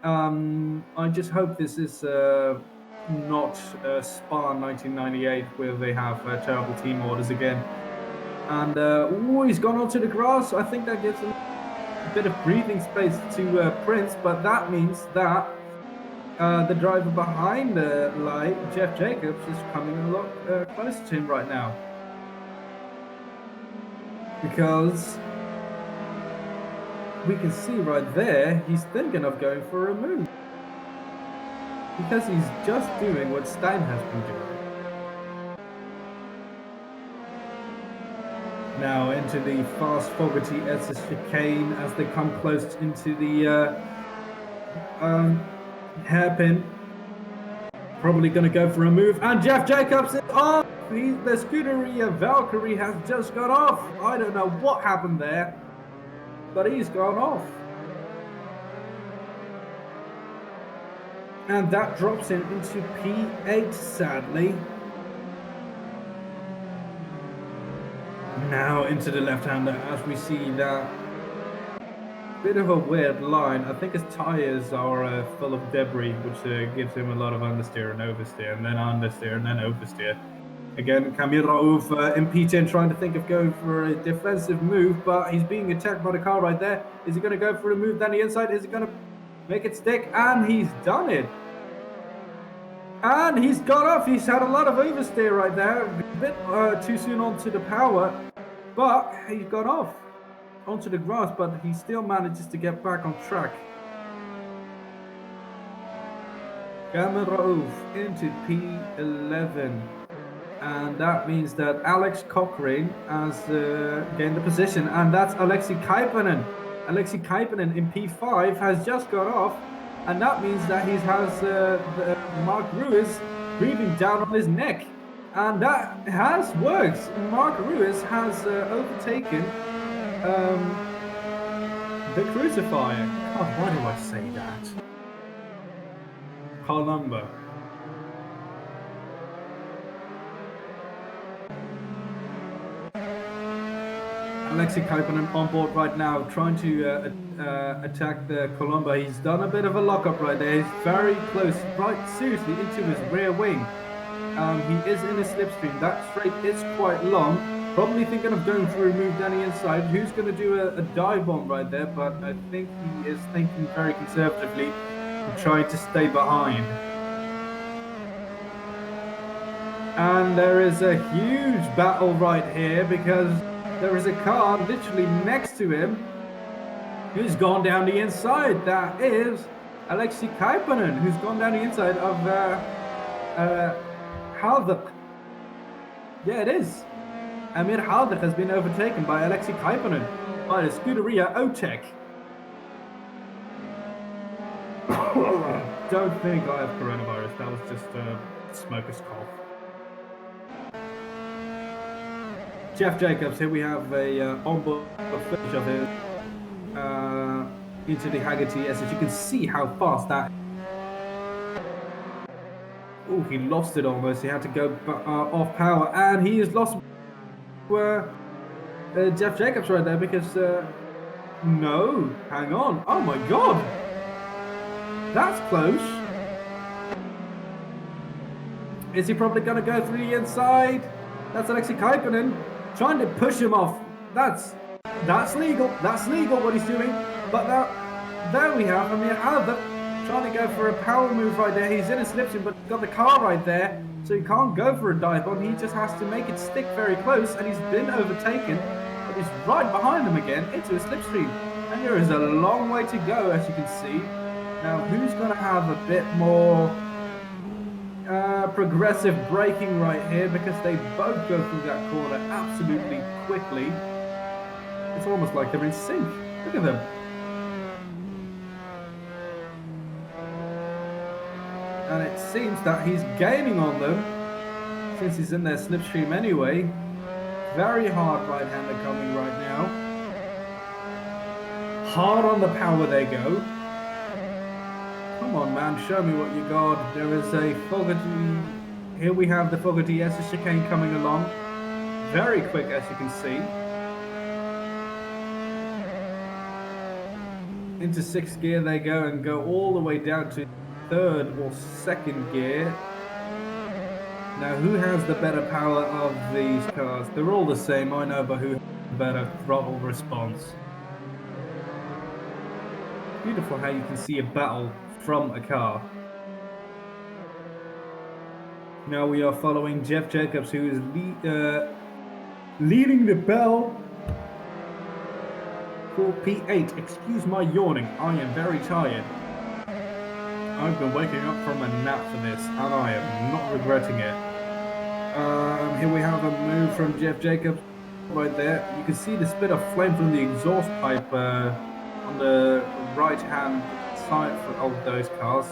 I just hope this is not Spa 1998 where they have terrible team orders again. And he's gone onto the grass. I think that gives him a bit of breathing space to Prince, but that means that the driver behind Lai, Jeff Jacobs, is coming a lot closer to him right now. Because we can see right there, he's thinking of going for a move. Because he's just doing what Stein has been doing. Now into the fast Fogarty SS chicane as they come close into the hairpin. Probably going to go for a move, and Jeff Jacobs is off. The Scuderia Valkyrie has just got off. I don't know what happened there, but he's gone off. And that drops him into P8, sadly. Now into the left-hander as we see that bit of a weird line. I think his tires are full of debris, which gives him a lot of understeer and oversteer, and then understeer and then oversteer. Again, Kamil Raouf in P10 trying to think of going for a defensive move, but he's being attacked by the car right there. Is he going to go for a move down the inside? Is he going to make it stick? And he's done it. And he's got off. He's had a lot of oversteer right there. A bit too soon onto the power, but he's got off onto the grass, but he still manages to get back on track. Kamil Raouf into P11. And that means that Alex Cochrane has gained the position, and that's Alexei Kaipanen. Alexei Kaipanen in P5 has just got off, and that means that he has Mark Ruiz breathing down on his neck. And that has worked. Mark Ruiz has overtaken the Crucifier. God, why do I say that? Columba. Alexei Kaipanen on board right now, trying to attack the Columba. He's done a bit of a lockup right there. He's very close, right seriously, into his rear wing. He is in a slipstream. That straight is quite long. Probably thinking of going for a move down the inside. Who's going to do a dive bomb right there? But I think he is thinking very conservatively and trying to stay behind. And there is a huge battle right here because there is a car literally next to him who's gone down the inside. That is Alexei Kaipanen, who's gone down the inside of Haldek. Yeah, it is. Amir Haldek has been overtaken by Alexei Kaipanen by the Scuderia Otec. Don't think I have coronavirus. That was just a smoker's cough. Jeff Jacobs, here we have a onboard footage of him into the Haggerty SS. You can see how fast that. Oh, he lost it almost. He had to go off power, and he has lost Jeff Jacobs right there because no, hang on. Oh my God, that's close. Is he probably going to go through the inside? That's Alexei Kaikanen trying to push him off. That's legal. That's legal what he's doing. But now, there we have Amir Albert trying to go for a power move right there. He's in a slipstream, but he's got the car right there, so he can't go for a dive bomb. He just has to make it stick very close, and he's been overtaken, but he's right behind him again into a slipstream. And there is a long way to go, as you can see. Now, who's going to have a bit more progressive braking right here, because they both go through that corner absolutely quickly. It's almost like they're in sync. Look at them. And it seems that he's gaining on them since he's in their slipstream anyway. Very hard right-hander coming right now. Hard on the power they go. Come on, man, show me what you got. There is a Fogarty. Here we have the Fogarty S chicane coming along. Very quick, as you can see. Into 6th gear they go, and go all the way down to 3rd or 2nd gear. Now, who has the better power of these cars? They're all the same, I know, but who has the better throttle response? Beautiful how you can see a battle from a car. Now we are following Jeff Jacobs, who is leading the bell for P8. Excuse my yawning, I am very tired. I've been waking up from a nap for this, and I am not regretting it. Here we have a move from Jeff Jacobs right there. You can see the spit of flame from the exhaust pipe on the right-hand side of those cars.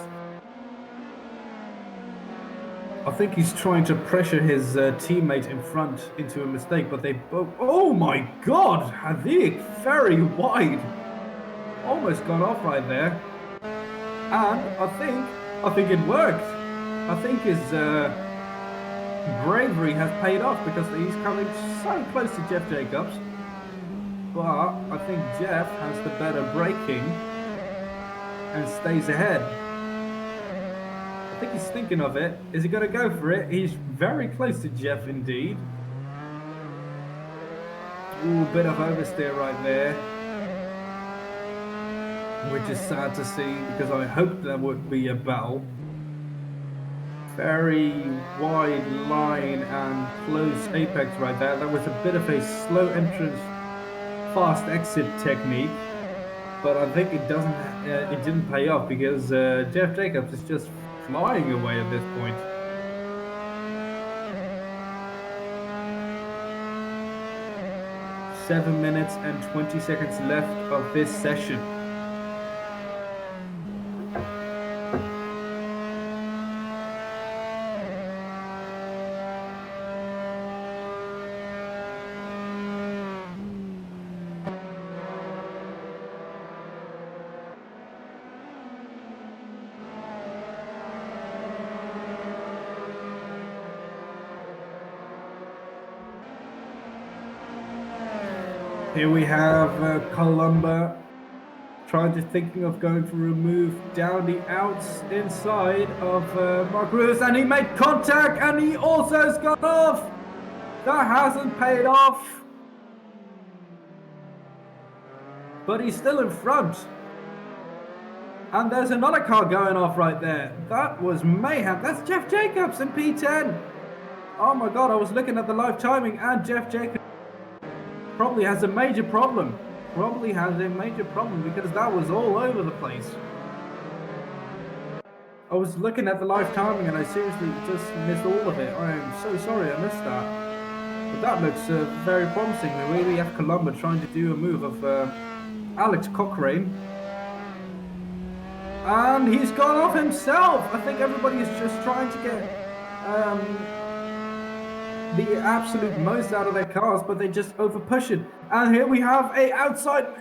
I think he's trying to pressure his teammate in front into a mistake, but they both... Oh my god! Hadik, very wide! Almost gone off right there. And I think it worked. I think his bravery has paid off, because he's coming so close to Jeff Jacobs. But I think Jeff has the better braking and stays ahead. I think he's thinking of it. Is he going to go for it? He's very close to Jeff indeed. Ooh, bit of oversteer right there. Which is sad to see, because I hoped there would be a battle. Very wide line and close apex right there. That was a bit of a slow entrance, fast exit technique. But I think it didn't pay off, because Jeff Jacobs is just flying away at this point. Seven minutes and 20 seconds left of this session. Here we have Columba thinking of going for a move down the outs inside of Mark Lewis, and he made contact, and he also has gone off. That hasn't paid off, but he's still in front. And there's another car going off right there. That was mayhem. That's Jeff Jacobs in P10. Oh my god, I was looking at the live timing, and Jeff Jacobs probably has a major problem. Because that was all over the place. I was looking at the live timing, and I seriously just missed all of it. I am so sorry I missed that. But that looks very promising. We really have Columba trying to do a move of Alex Cochrane. And he's gone off himself. I think everybody is just trying to get the absolute most out of their cars, but they just over push it. And here we have a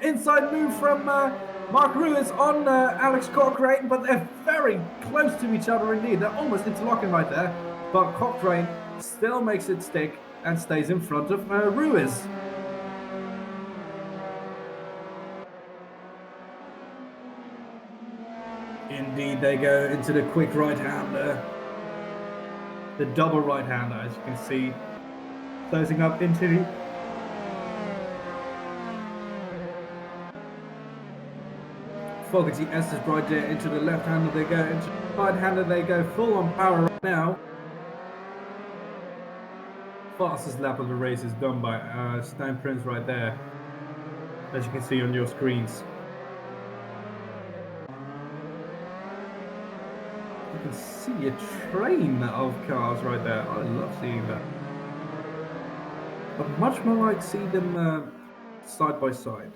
inside move from Mark Ruiz on Alex Cochrane, but they're very close to each other indeed. They're almost interlocking right there, but Cochrane still makes it stick and stays in front of Ruiz. Indeed, they go into the quick right-hander. The double right-hander, as you can see. closing up into the Fogarty Estes right there into the left-hander they go, into the right-hander they go, full on power right now. Fastest lap of the race is done by Stijn Prince right there, as you can see on your screens. You can see a train of cars right there. I love seeing that. But much more like see them side by side.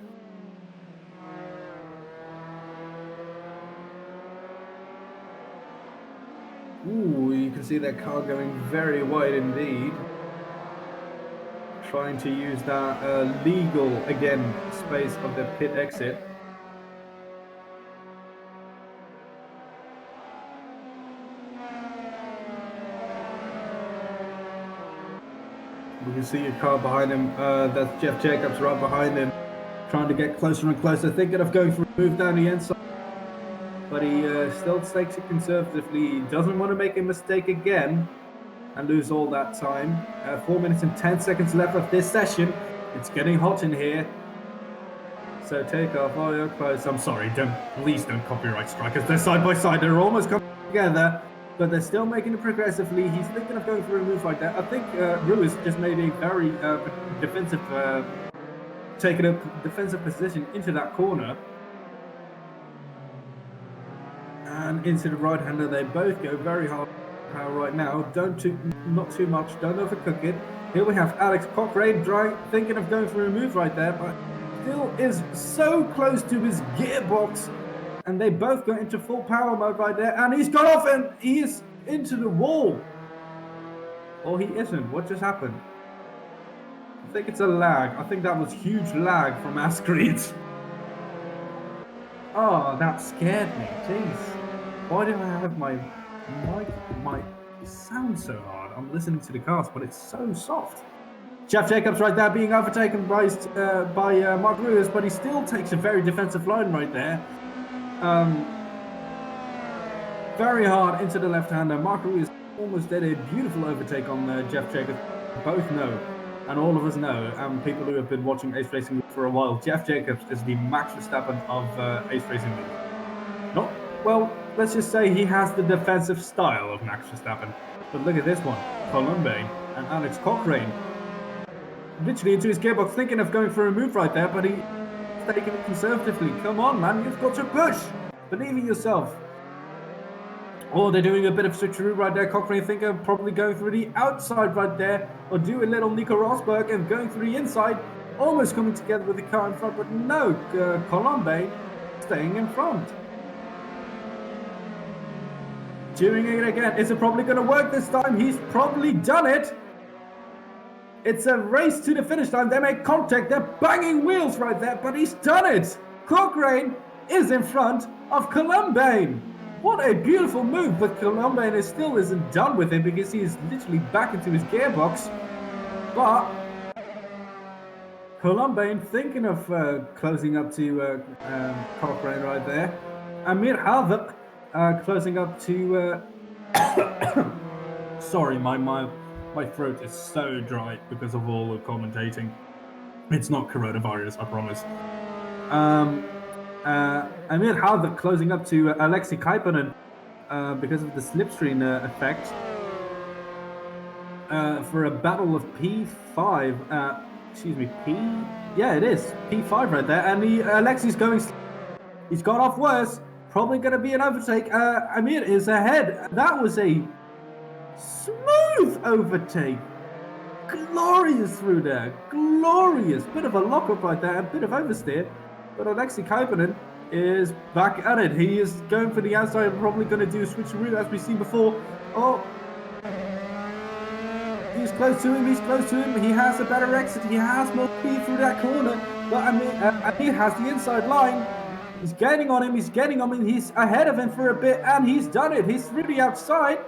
Ooh, you can see that car going very wide indeed. Trying to use that legal, again, space of the pit exit. We can see a car behind him, that's Jeff Jacobs right behind him, trying to get closer and closer, thinking of going for a move down the inside. But he still takes it conservatively. He doesn't want to make a mistake again and lose all that time. 4 minutes and 10 seconds left of this session. It's getting hot in here. So take off. Oh, you're close. I'm sorry. Please don't copyright strike us. They're side by side. They're almost coming together, but they're still making it progressively. He's thinking of going for a move like that. I think Ruiz just made a very defensive, taking a defensive position into that corner. And into the right-hander, they both go very hard power right now. Not too much, don't overcook it. Here we have Alex Cochrane thinking of going for a move right there, but still is so close to his gearbox. And they both go into full power mode right there, and he's got off and he is into the wall. Or he isn't. What just happened? I think it's a lag. I think that was huge lag from Ascreed. Oh, that scared me. Jeez. Why do I have my it sounds so hard. I'm listening to the cast, but it's so soft. Jeff Jacobs right there being overtaken by Mark Ruiz, but he still takes a very defensive line right there. Very hard into the left-hander. Mark Ruiz almost did a beautiful overtake on Jeff Jacobs. Both know, and all of us know, and people who have been watching Ace Racing for a while, Jeff Jacobs is the Max Verstappen of Ace Racing League. Well, let's just say he has the defensive style of Max Verstappen. But look at this one. Colombe and Alex Cochrane. Literally into his gearbox, thinking of going for a move right there, but he's taking it conservatively. Come on, man, you've got to push. Believe in yourself. Oh, they're doing a bit of switcheroo right there. Cochrane thinking of probably going through the outside right there, or do a little Nico Rosberg and going through the inside, almost coming together with the car in front, but no, Colombe staying in front. Doing it again. Is it probably going to work this time? He's probably done it. It's a race to the finish line. They make contact. They're banging wheels right there, but he's done it. Cochrane is in front of Colombe. What a beautiful move, but Colombe still isn't done with it because he is literally back into his gearbox. But Colombe thinking of closing up to Cochrane right there. Amir Havok closing up to sorry, my throat is so dry because of all the commentating. It's not coronavirus, I promise. Amir Havok closing up to Alexei Kaipanen because of the slipstream effect for a battle of P5. Yeah, it is P5 right there, and Alexei's going. He's got off worse. Probably going to be an overtake. Amir is ahead. That was a smooth overtake. Glorious through there. Glorious. Bit of a lockup right there. A bit of oversteer. But Alexei Kaipanen is back at it. He is going for the outside. Probably going to do a switcheroo as we've seen before. Oh. He's close to him. He's close to him. He has a better exit. He has more speed through that corner. But Amir has the inside line. He's getting on him. He's getting on him. He's ahead of him for a bit, and he's done it. He's through the outside,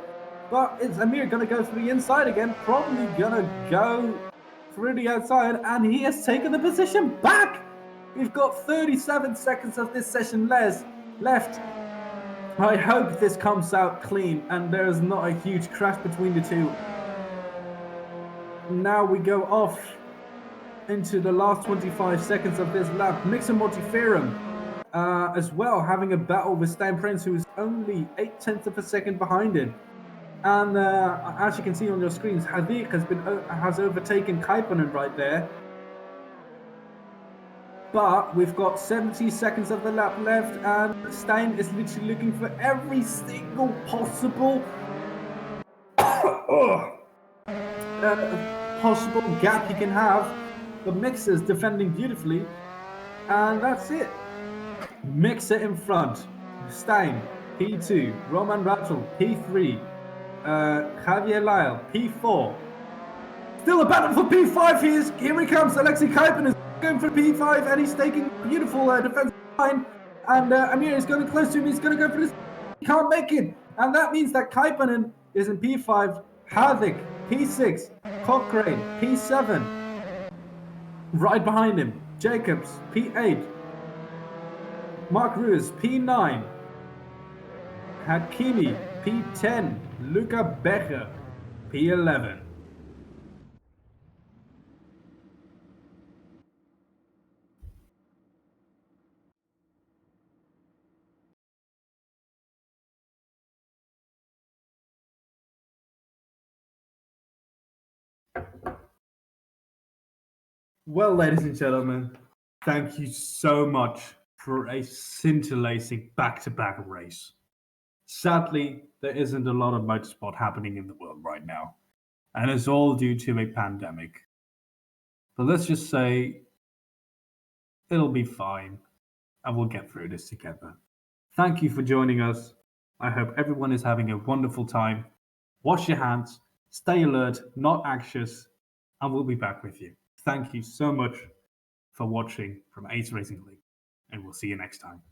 but is Amir going to go through the inside again? Probably going to go through the outside, and he has taken the position back. We've got 37 seconds of this session left. I hope this comes out clean, and there is not a huge crash between the two. now we go off into the last 25 seconds of this lap. Mixer Multiferum as well, having a battle with Stijn Prince, who is only 0.8 of a second behind him. And as you can see on your screens, Hadik has overtaken Kaipanen right there. But we've got 70 seconds of the lap left, and Stijn is literally looking for every single possible possible gap he can have. The Mixer's defending beautifully, and that's it. Mixer in front. Stijn, P2. Roman Rattle, P3. Javier Lyle, P4. Still a battle for P5. Here he comes. Alexei Kaipanen is going for P5, and he's taking beautiful defensive line. And Amir is going close to him. He's going to go for this. He can't make it. And that means that Kaipanen is in P5. Hadik, P6. Cochrane, P7. Right behind him, Jacobs, P8. Mark Ruiz, P9. Hakimi, P10. Luca Becher, P11. Well, ladies and gentlemen, thank you so much for a scintillating back-to-back race. Sadly, there isn't a lot of motorsport happening in the world right now, and it's all due to a pandemic. But let's just say it'll be fine, and we'll get through this together. Thank you for joining us. I hope everyone is having a wonderful time. Wash your hands, stay alert, not anxious, and we'll be back with you. Thank you so much for watching from Ace Racing League, and we'll see you next time.